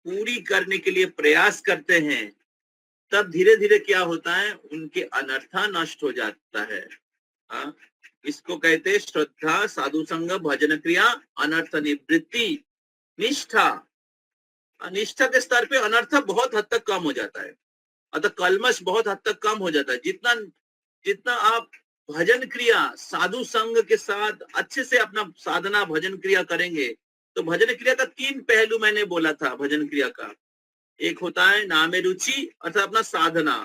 Speaker 4: पूरी करने के लिए प्रयास करते हैं, तब धीरे धीरे क्या होता है, उनके अनर्था नष्ट हो जाता है। इसको कहते हैं श्रद्धा, साधु संग, भजन क्रिया, अनर्थ निवृत्ति, निष्ठा। निष्ठा के स्तर पे अनर्थ बहुत हद तक कम हो जाता है, अतः कल्मश बहुत हद तक कम हो जाता है। जितना आप भजन क्रिया, साधु संग के साथ अच्छे से अपना साधना भजन क्रिया करेंगे, तो भजन क्रिया का 3 पहलू मैंने बोला था भजन क्रिया का। एक होता है नामे रुचि, अर्थात अपना साधना,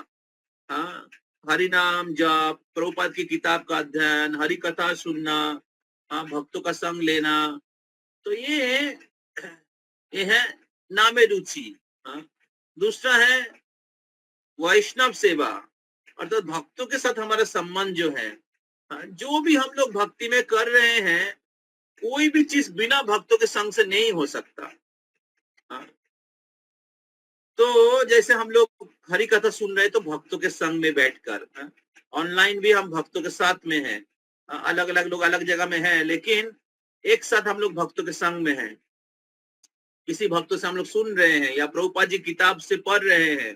Speaker 4: हरि नाम जप, प्रभुपाद की किताब का अध्ययन, हरि कथा सुनना, भक्तों का संग लेना, तो ये है नामे रुचि। दूसरा है वैष्णव सेवा, अर्थात भक्तों के साथ हमारा संबंध जो है, जो भी हम लोग भक्ति में कर रहे हैं, कोई भी चीज बिना भक्तों के संग से नहीं हो सकता। तो जैसे हम लोग हरि कथा सुन रहे हैं तो भक्तों के संग में बैठकर, ऑनलाइन भी हम भक्तों के साथ में हैं, अलग अलग लोग अलग जगह में हैं, लेकिन एक साथ हम लोग भक्तों के संग में हैं। किसी भक्तों से हम लोग सुन रहे हैं या प्रभुपाद जी किताब से पढ़ रहे हैं।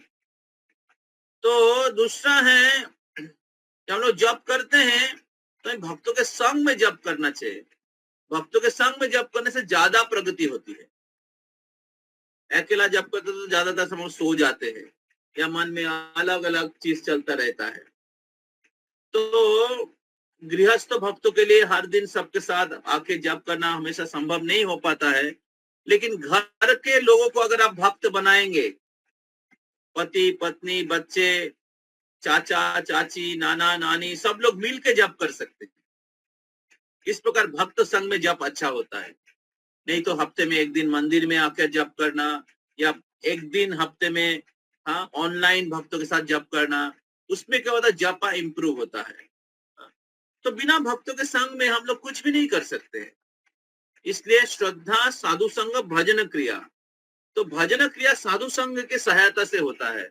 Speaker 4: तो दूसरा है जब हम लोग जप करते हैं तो भक्तों के संग में जप करना चाहिए। भक्तों के संग में जप करने से ज्यादा प्रगति होती है। अकेला जप करते तो ज्यादातर हम सो जाते हैं या मन में अलग अलग चीज चलता रहता है। तो गृहस्थ भक्तों के लिए हर दिन सबके साथ आके जप करना हमेशा संभव नहीं हो पाता है, लेकिन घर के लोगों को अगर आप भक्त बनाएंगे, पति पत्नी बच्चे चाचा चाची नाना नानी सब लोग मिल के जप कर सकते हैं। इस प्रकार भक्त संग में जप अच्छा होता है। नहीं तो हफ्ते में एक दिन मंदिर में आकर जप करना या एक दिन हफ्ते में ऑनलाइन भक्तों के साथ जप करना, उसमें क्या होता है, जपा इंप्रूव होता है। तो बिना भक्तों के संग में हम लोग कुछ भी नहीं कर सकते। इसलिए श्रद्धा, साधु संग, भजन क्रिया। तो भजन क्रिया साधु संग के सहायता से होता है।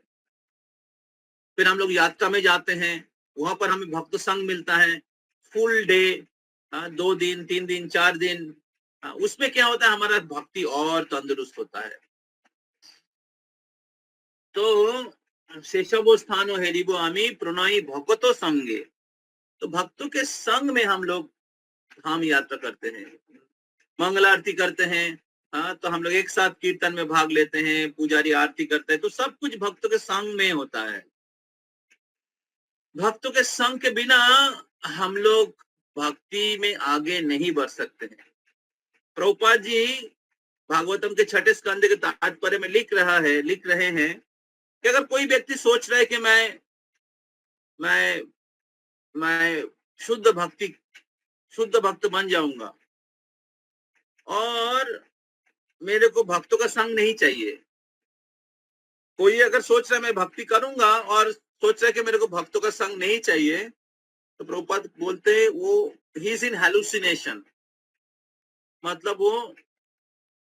Speaker 4: फिर हम लोग यात्रा में जाते हैं, वहां पर हमें भक्त संग मिलता है, फुल डे, 2 दिन 3 दिन 4 दिन, उसमें क्या होता है, हमारा भक्ति और तंदुरुस्त होता है। तो शेषबो स्थानो हेरिबो आमी प्रणयी भक्तो संगे। तो भक्तों के संग में हम लोग धाम यात्रा करते हैं, मंगल आरती करते हैं, तो हम लोग एक साथ कीर्तन में भाग लेते हैं, पुजारी आरती करते हैं, तो सब कुछ भक्तों के संग में होता है। भक्तों के संग के बिना हम लोग भक्ति में आगे नहीं बढ़ सकते हैं। प्रभुपाद जी भागवतम के 6 स्कंद के तात्पर्य में लिख रहे हैं कि अगर कोई व्यक्ति सोच रहा है कि मैं शुद्ध भक्त बन जाऊंगा और मेरे को भक्तों का संग नहीं चाहिए, कोई अगर सोच रहा है मैं भक्ति करूंगा और सोच रहा है कि मेरे को भक्तों का संग नहीं चाहिए, तो प्रभुपाद बोलते हैं वो ही इज इन हैलुसिनेशन, मतलब वो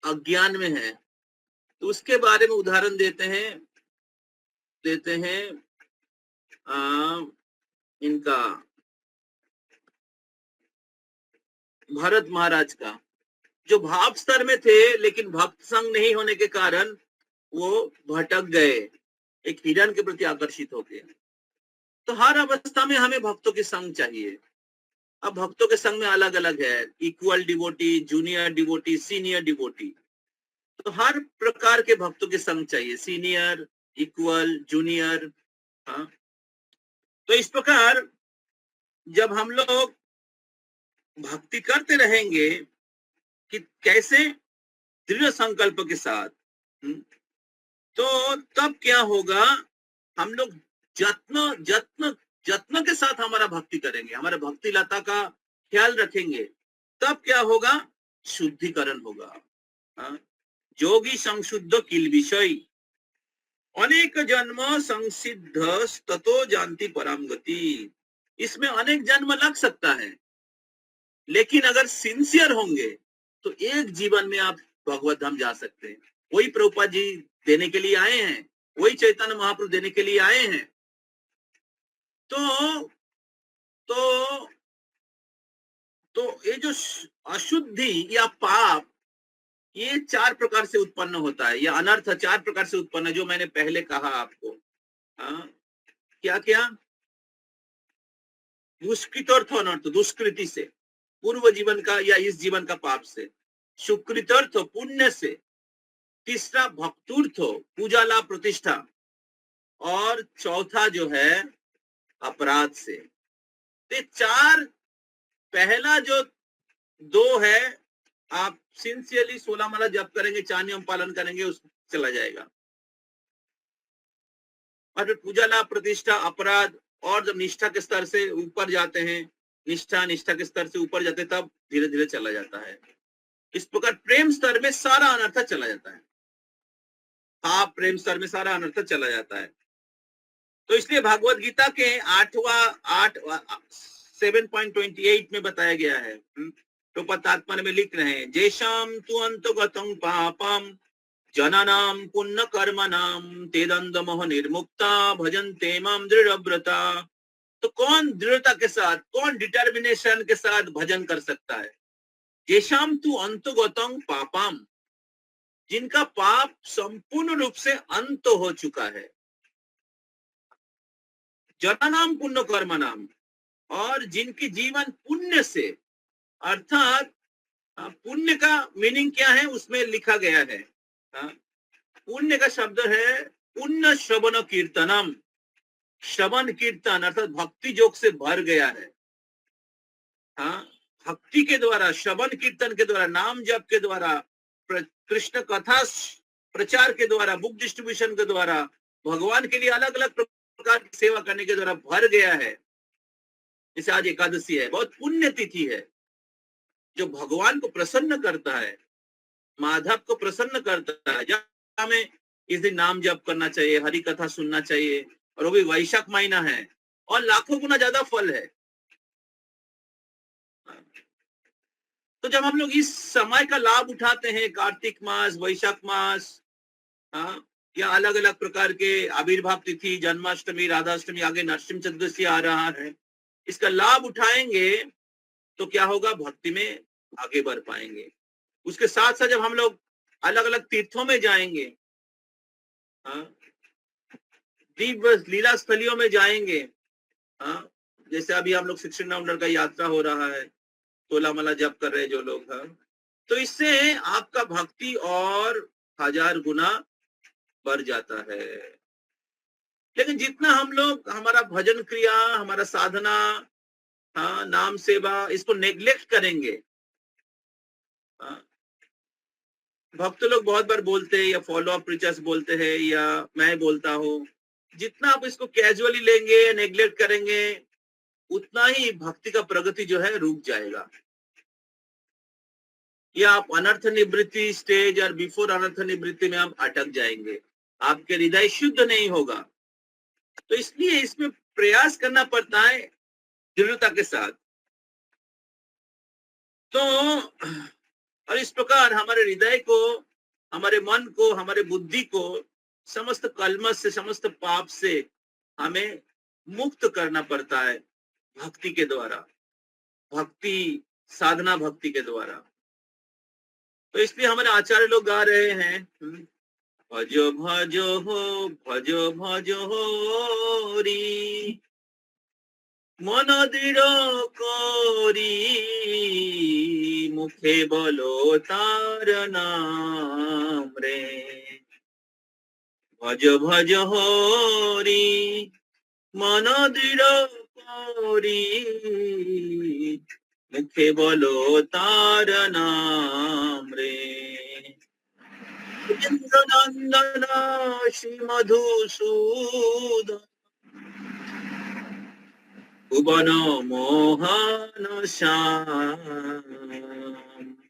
Speaker 4: अज्ञान में है। तो उसके बारे में उदाहरण देते हैं इनका भरत महाराज का, जो भाव स्तर में थे लेकिन भक्त संग नहीं होने के कारण वो भटक गए, एक हिरण के प्रति आकर्षित हो गए। तो हर अवस्था में हमें भक्तों के संग चाहिए। अब भक्तों के संग में अलग अलग है, equal devotee, junior devotee, senior devotee. तो हर प्रकार के भक्तों के संग चाहिए, सीनियर, इक्वल, जूनियर। हाँ, तो इस प्रकार जब हम लोग भक्ति करते रहेंगे कि कैसे दृढ़ संकल्प के साथ, तो तब क्या होगा, हम लोग जत्न के साथ हमारा भक्ति करेंगे, हमारे भक्ति लता का ख्याल रखेंगे, तब क्या होगा, शुद्धिकरण होगा। जोगी संशुद्ध किल विषय अनेक जन्म संसिद्ध ततो जानती परम गति। इसमें अनेक जन्म लग सकता है, लेकिन अगर सिंसियर होंगे तो एक जीवन में आप भगवत धाम जा सकते हैं। वही प्रभुपाद जी देने के लिए आए हैं, वही चैतन्य महाप्रभु देने के लिए आए हैं। तो ये जो अशुद्धि या पाप, ये 4 प्रकार से उत्पन्न होता है, या अनर्थ 4 प्रकार से उत्पन्न है, जो मैंने पहले कहा आपको। क्या क्या? दुष्कृतर्थ अनर्थ, दुष्कृति से, पूर्व जीवन का या इस जीवन का पाप से। सुकृतर्थ, पुण्य से। तीसरा भक्तुर्थ, पूजा लाभ प्रतिष्ठा। और चौथा जो है अपराध से। तो 4, पहला जो 2 है, आप सिंसियरली 16 माला जप करेंगे, 4 नियम पालन करेंगे, उसमें चला जाएगा। और फिर पूजा लाभ प्रतिष्ठा, अपराध, और जब निष्ठा के स्तर से ऊपर जाते हैं, निष्ठा के स्तर से ऊपर जाते, तब धीरे धीरे चला जाता है। इस प्रकार प्रेम स्तर में सारा अनर्थ चला जाता है। पाप प्रेम स्तर में सारा अनर्थ चला जाता है। तो इसलिए भागवत गीता के 7.28 में बताया गया है, तो पतात्मा में लिख रहे हैं, जैशाम तु अंतगतं पापम जनानाम पुण्य कर्मणाम तेदंदमोह निर्मुक्ता भजन्ते माम दृढ़व्रता। तो कौन दृढ़ता के साथ, कौन डिटर्मिनेशन के साथ भजन कर सकता है? जैशाम तु अंतगतं पापम, जिनका पाप संपूर्ण रूप से अंत हो चुका है। जनानाम पुण्य कर्मणाम, और जिनकी जीवन पुण्य से, अर्थात पुण्य का मीनिंग क्या है उसमें लिखा गया है। पुण्य का शब्द है पुण्य श्रवण कीर्तनम, श्रवण कीर्तन अर्थात भक्ति योग से भर गया है। भक्ति के द्वारा, श्रवण कीर्तन के द्वारा, नाम जप के द्वारा, कृष्ण कथा प्रचार के द्वारा, बुक डिस्ट्रीब्यूशन के द्वारा, भगवान के लिए अलग अलग प्रकार की सेवा करने के द्वारा भर गया है। जैसे आज एकादशी है, बहुत पुण्य तिथि है, जो भगवान को प्रसन्न करता है, माधव को प्रसन्न करता है। जब हमें इस दिन नाम जप करना चाहिए, हरि कथा सुनना चाहिए, और वो भी वैशाख महीना है, और लाखों गुना ज्यादा फल है। तो जब हम लोग इस समय का लाभ उठाते हैं, कार्तिक मास, वैशाख मास, या अलग अलग प्रकार के आविर्भाव तिथि, जन्माष्टमी, राधाष्टमी, आगे नरसिंह चतुर्दशी आ रहा है, इसका लाभ उठाएंगे तो क्या होगा, भक्ति में आगे बढ़ पाएंगे। उसके साथ साथ जब हम लोग अलग अलग तीर्थों में जाएंगे, दिव्य लीला स्थलियों में जाएंगे, जैसे अभी हम लोग 16 नवंबर का यात्रा हो रहा है, 16 माला जप कर रहे जो लोग हैं, तो इससे आपका भक्ति और 1000 गुना बढ़ जाता है। लेकिन जितना हम लोग हमारा भजन क्रिया, हमारा साधना, हाँ, नाम सेवा, इसको नेग्लेक्ट करेंगे, हाँ, भक्त लोग बहुत बार बोलते हैं या फॉलो अप प्रीचर्स बोलते हैं या मैं बोलता हूँ, जितना आप इसको कैजुअली लेंगे, नेग्लेक्ट करेंगे, उतना ही भक्ति का प्रगति जो है रुक जाएगा, या आप अनर्थ निवृत्ति स्टेज और बिफोर अनर्थ निवृत्ति में आप अटक जाएंगे, आपके हृदय शुद्ध नहीं होगा। तो इसलिए इसमें प्रयास करना पड़ता है दृढ़ता के साथ। तो और इस प्रकार हमारे हृदय को, हमारे मन को, हमारे बुद्धि को समस्त कलमश से, समस्त पाप से हमें मुक्त करना पड़ता है भक्ति के द्वारा, भक्ति साधना भक्ति के द्वारा। तो इसलिए हमारे आचार्य लोग गा रहे हैं, भजो भजो हो, भजो भजो हो री, मन दृढ़ करी, मुखे बोलो तार नाम रे। भज भज होरी, मन दृढ़ करी, मुखे बोलो तार नाम रे। इंद्र नंदन श्री मधुसूदन, भुवन मोहन श्याम,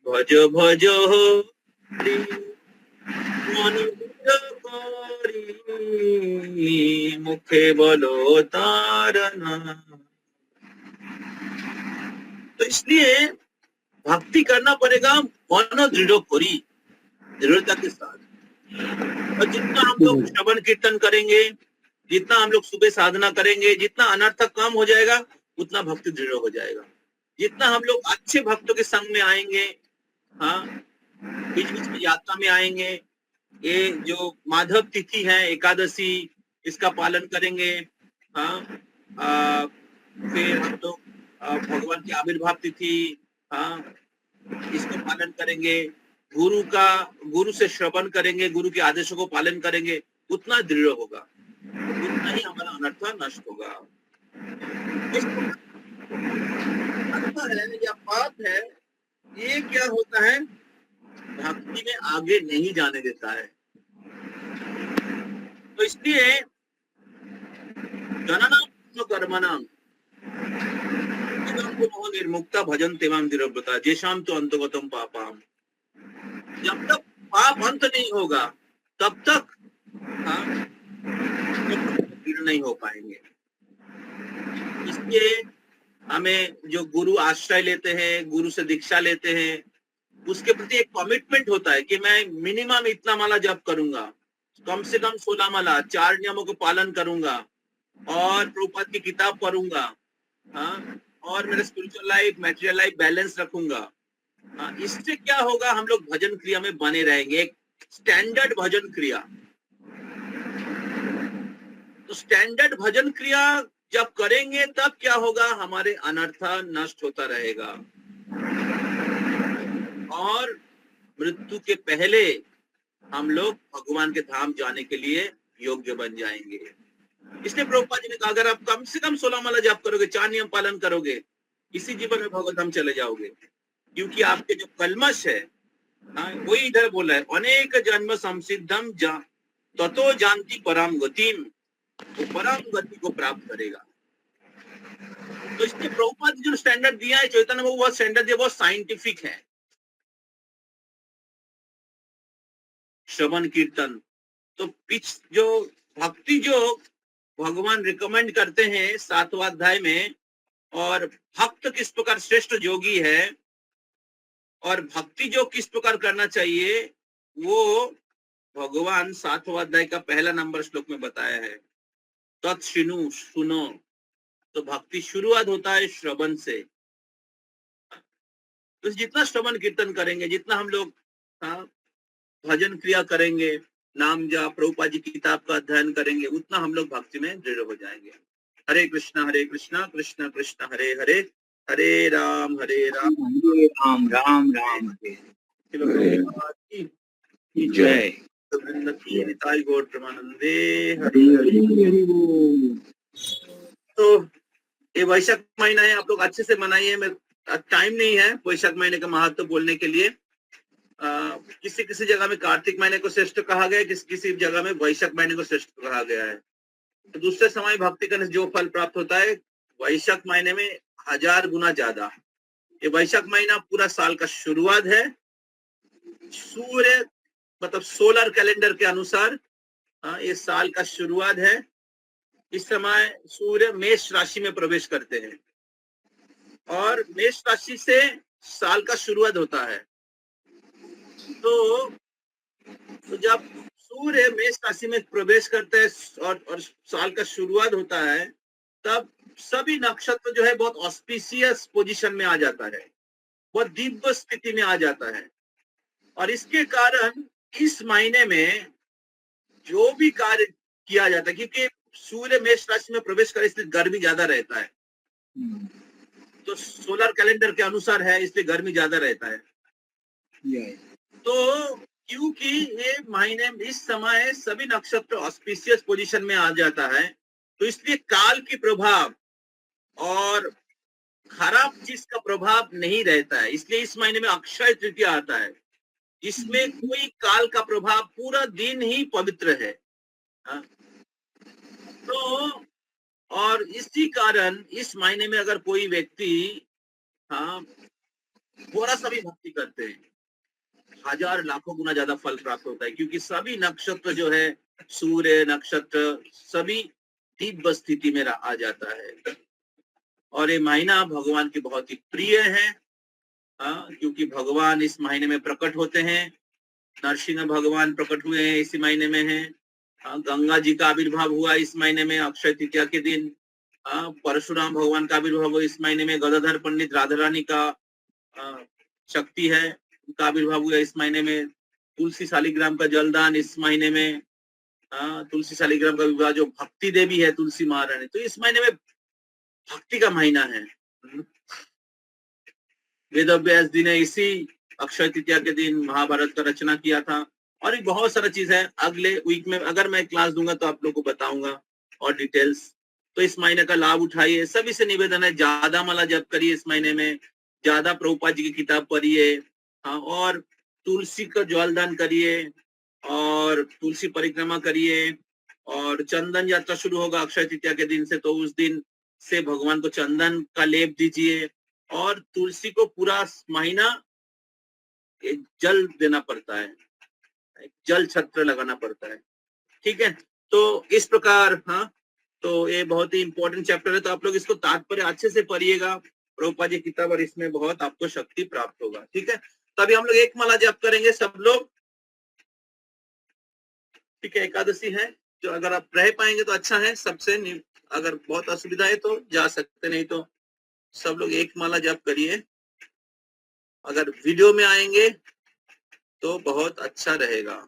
Speaker 4: भज भज होरी, मन दृढ़ करी, मुखे बोलो तार नाम। तो इसलिए भक्ति करना पड़ेगा मन दृढ़ करी, दृढ़ता के साथ। और जितना हम लोग श्रवण कीर्तन करेंगे, जितना हम लोग सुबह साधना करेंगे, जितना अनर्थ कम हो जाएगा, उतना भक्ति दृढ़ हो जाएगा। जितना हम लोग अच्छे भक्तों के संग में आएंगे, हाँ, बीच बीच में यात्रा में आएंगे, ये जो माधव तिथि है, एकादशी, इसका पालन करेंगे, हाँ, फिर हम लोग भगवान की आविर्भाव तिथि, हाँ, इसको पालन करेंगे, गुरु से श्रवण करेंगे, गुरु के आदेशों को पालन करेंगे, उतना दृढ़ होगा, उतना ही हमारा अनर्थ नष्ट होगा। है या पाप है, ये क्या होता है, भक्ति में आगे नहीं जाने देता है। तो इसलिए जननाम कर्मणाम निर्मुक्ता भजन्ते मां दृढ़व्रता जेषाम तो अंतगतम पापाम। जब तक पाप अंत नहीं होगा तब तक, हाँ, दृढ़ नहीं हो पाएंगे। इसलिए हमें जो गुरु आश्रय लेते हैं, गुरु से दीक्षा लेते हैं, उसके प्रति एक कमिटमेंट होता है कि मैं मिनिमम इतना माला जप करूंगा, कम से कम 16 माला, 4 नियमों को पालन करूंगा, और प्रभुपाद की किताब पढ़ूंगा, हाँ, और मेरा spiritual life, material life balance रखूंगा। हाँ, इससे क्या होगा, हम लोग भजन क्रिया में बने रहेंगे, एक स्टैंडर्ड भजन क्रिया। तो स्टैंडर्ड भजन क्रिया जब करेंगे तब क्या होगा, हमारे अनर्थ नष्ट होता रहेगा, और मृत्यु के पहले हम लोग भगवान के धाम जाने के लिए योग्य बन जाएंगे। इसलिए प्रभुपाद जी ने कहा, अगर आप कम से कम 16 माला जाप करोगे, 4 नियम पालन करोगे, इसी जीवन में भगवत धाम चले जाओगे। क्योंकि आपके जो कलमश है, हाँ, वही इधर बोला है, अनेक जन्म संसिद्धम ततो जानती परम गतिम, वो परम गति को प्राप्त करेगा। तो इसलिए प्रभुपाद जो स्टैंडर्ड दिया है चैतन्य में, वो स्टैंडर्ड दिया, वो साइंटिफिक है। श्रवण कीर्तन तो जो भक्ति जो भगवान रिकमेंड करते हैं 7वां अध्याय में, और भक्त किस प्रकार श्रेष्ठ योगी है, और भक्ति जो किस प्रकार करना चाहिए, वो भगवान 7वां अध्याय का पहला नंबर श्लोक में बताया है, तत्शृणु, सुनो। तो भक्ति शुरुआत होता है श्रवण से। तो जितना श्रवण कीर्तन करेंगे, जितना हम लोग, हाँ, भजन क्रिया करेंगे, नाम जाप, प्रभुपाद जी की किताब का अध्ययन करेंगे, उतना हम लोग भक्ति में दृढ़ हो जाएंगे। हरे कृष्णा कृष्ण कृष्ण हरे हरे, हरे राम
Speaker 2: राम राम राम
Speaker 4: जय। निताई गौर प्रमानंदे
Speaker 2: हरि हरि हरि बोल।
Speaker 4: तो ये वैशाख महीना है, आप लोग अच्छे से मनाइए। मैं टाइम नहीं है वैशाख महीने का महत्व बोलने के लिए। किसी किसी जगह में कार्तिक महीने को श्रेष्ठ कहा गया है, किसी किसी जगह में वैशाख महीने को श्रेष्ठ कहा गया है। तो दूसरे समय भक्ति करने से जो फल प्राप्त होता है वैशाख महीने में 1000 गुना ज्यादा। ये वैशाख महीना पूरा साल का शुरुआत है। सूर्य मतलब सोलर कैलेंडर के अनुसार ये साल का शुरुआत है। इस समय सूर्य मेष राशि में प्रवेश करते हैं और मेष राशि से साल का शुरुआत होता है। तो जब सूर्य मेष राशि में प्रवेश करते हैं और साल का शुरुआत होता है, तब सभी नक्षत्र जो है बहुत ऑस्पिशियस पोजीशन में आ जाता है, बहुत दिव्य स्थिति में आ जाता है। और इसके कारण इस महीने में जो भी कार्य किया जाता है, क्योंकि सूर्य मेष राशि में प्रवेश करे इसलिए गर्मी ज्यादा रहता है। तो सोलर कैलेंडर के अनुसार है इसलिए गर्मी ज्यादा रहता है। तो क्योंकि ये महीने इस समय सभी नक्षत्र ऑस्पिशियस पोजीशन में आ जाता है, तो इसलिए काल की प्रभाव और खराब चीज का प्रभाव नहीं रहता है। इसलिए इस महीने में अक्षय तृतीया आता है, इसमें कोई काल का प्रभाव, पूरा दिन ही पवित्र है। तो और इसी कारण इस महीने में अगर कोई व्यक्ति थोड़ा सा भी भक्ति करते हैं, 1000 लाखों गुना ज्यादा फल प्राप्त होता है, क्योंकि सभी नक्षत्र जो है, सूर्य नक्षत्र सभी दिव्य स्थिति में आ जाता है। और ये महीना भगवान की बहुत ही प्रिय है, क्योंकि भगवान इस महीने में प्रकट होते हैं। नरसिंह भगवान प्रकट हुए हैं इसी महीने में है। गंगा जी का आविर्भाव हुआ इस महीने में अक्षय तृतीया के दिन। परशुराम भगवान का आविर्भाव हुआ इस महीने में। गदाधर पंडित राधा रानी का शक्ति है, उनका आविर्भाव हुआ इस महीने में। तुलसी शालिग्राम का जलदान इस महीने में। तुलसी शालिग्राम का विवाह जो भक्ति देवी है तुलसी महारानी, तो इस महीने में भक्ति का महीना है। वेद व्यास जी ने इसी अक्षय तृतीया के दिन महाभारत का रचना किया था। और भी बहुत सारा चीज है, अगले वीक में अगर मैं क्लास दूंगा तो आप लोग को बताऊंगा और डिटेल्स। तो इस महीने का लाभ उठाइए। सभी से निवेदन है, ज्यादा माला जप करिए इस महीने में, ज्यादा प्रभुपाद जी की किताब पढ़िए, और तुलसी का ज्वालदान करिए और तुलसी परिक्रमा करिए। और चंदन यात्रा शुरू होगा अक्षय तृतीया के दिन से, तो उस दिन से भगवान को चंदन का लेप दीजिए। और तुलसी को पूरा महीना एक जल देना पड़ता है, एक जल छत्र लगाना पड़ता है। ठीक है, तो इस प्रकार तो ये बहुत ही इंपॉर्टेंट चैप्टर है, तो आप लोग इसको तात्पर्य अच्छे से पढ़िएगा, प्रभुपाद जी किताब, और इसमें बहुत आपको शक्ति प्राप्त होगा। ठीक है, तभी हम लोग एक माला जप करेंगे सब लोग। ठीक है, एकादशी है, जो अगर आप रह पाएंगे तो अच्छा है सबसे, अगर बहुत असुविधा है तो जा सकते, नहीं तो सब लोग एक माला जप करिए। अगर वीडियो में आएंगे तो बहुत अच्छा रहेगा।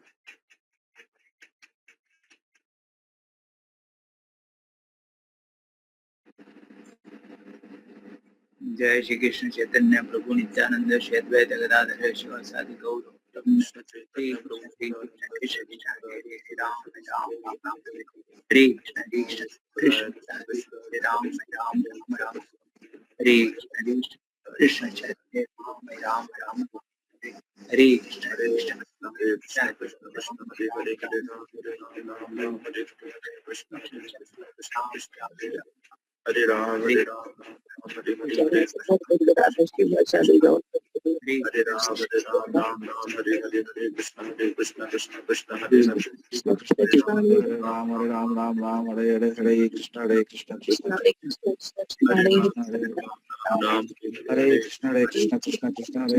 Speaker 2: जय श्री कृष्ण चैतन्य प्रभु नित्यानंद श्री अद्वैत गदाधर शिवासादि गौर कृष्ण हरे राम राम राम हरे कृष्ण कृष्ण हरे राम राम राम हरे कृष्ण चैतन्य राम राम हरे कृष्ण कृष्ण कृष्ण हरे हरे राम राम हरे कृष्ण हरे राम हरे हरे राम हरे हरे कृष्ण कृष्ण कृष्ण हरे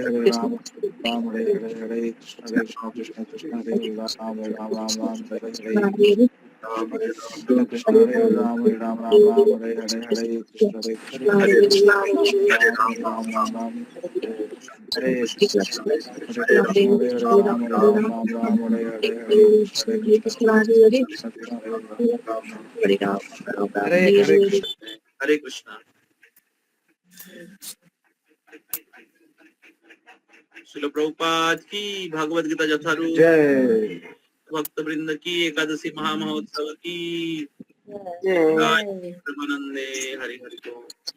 Speaker 2: हरे राम राम हरे हरे कृष्ण कृष्ण राम हरे कृष्ण कृष्ण हरे हरे राम राम हरे हरे कृष्ण कृष्ण हरे राम राम हरे हरे कृष्ण हरे राम हरे हरे कृष्ण हरे राम हरे कृष्ण हरे राम हरे हरे कृष्ण
Speaker 4: हरे कृष्णा। श्रील प्रभुपाद की भागवत गीता यथारूप। भक्त वृंद की, एकादशी महामहोत्सव की,
Speaker 3: जय
Speaker 4: ब्रह्मानंदे हरि हरि बोल।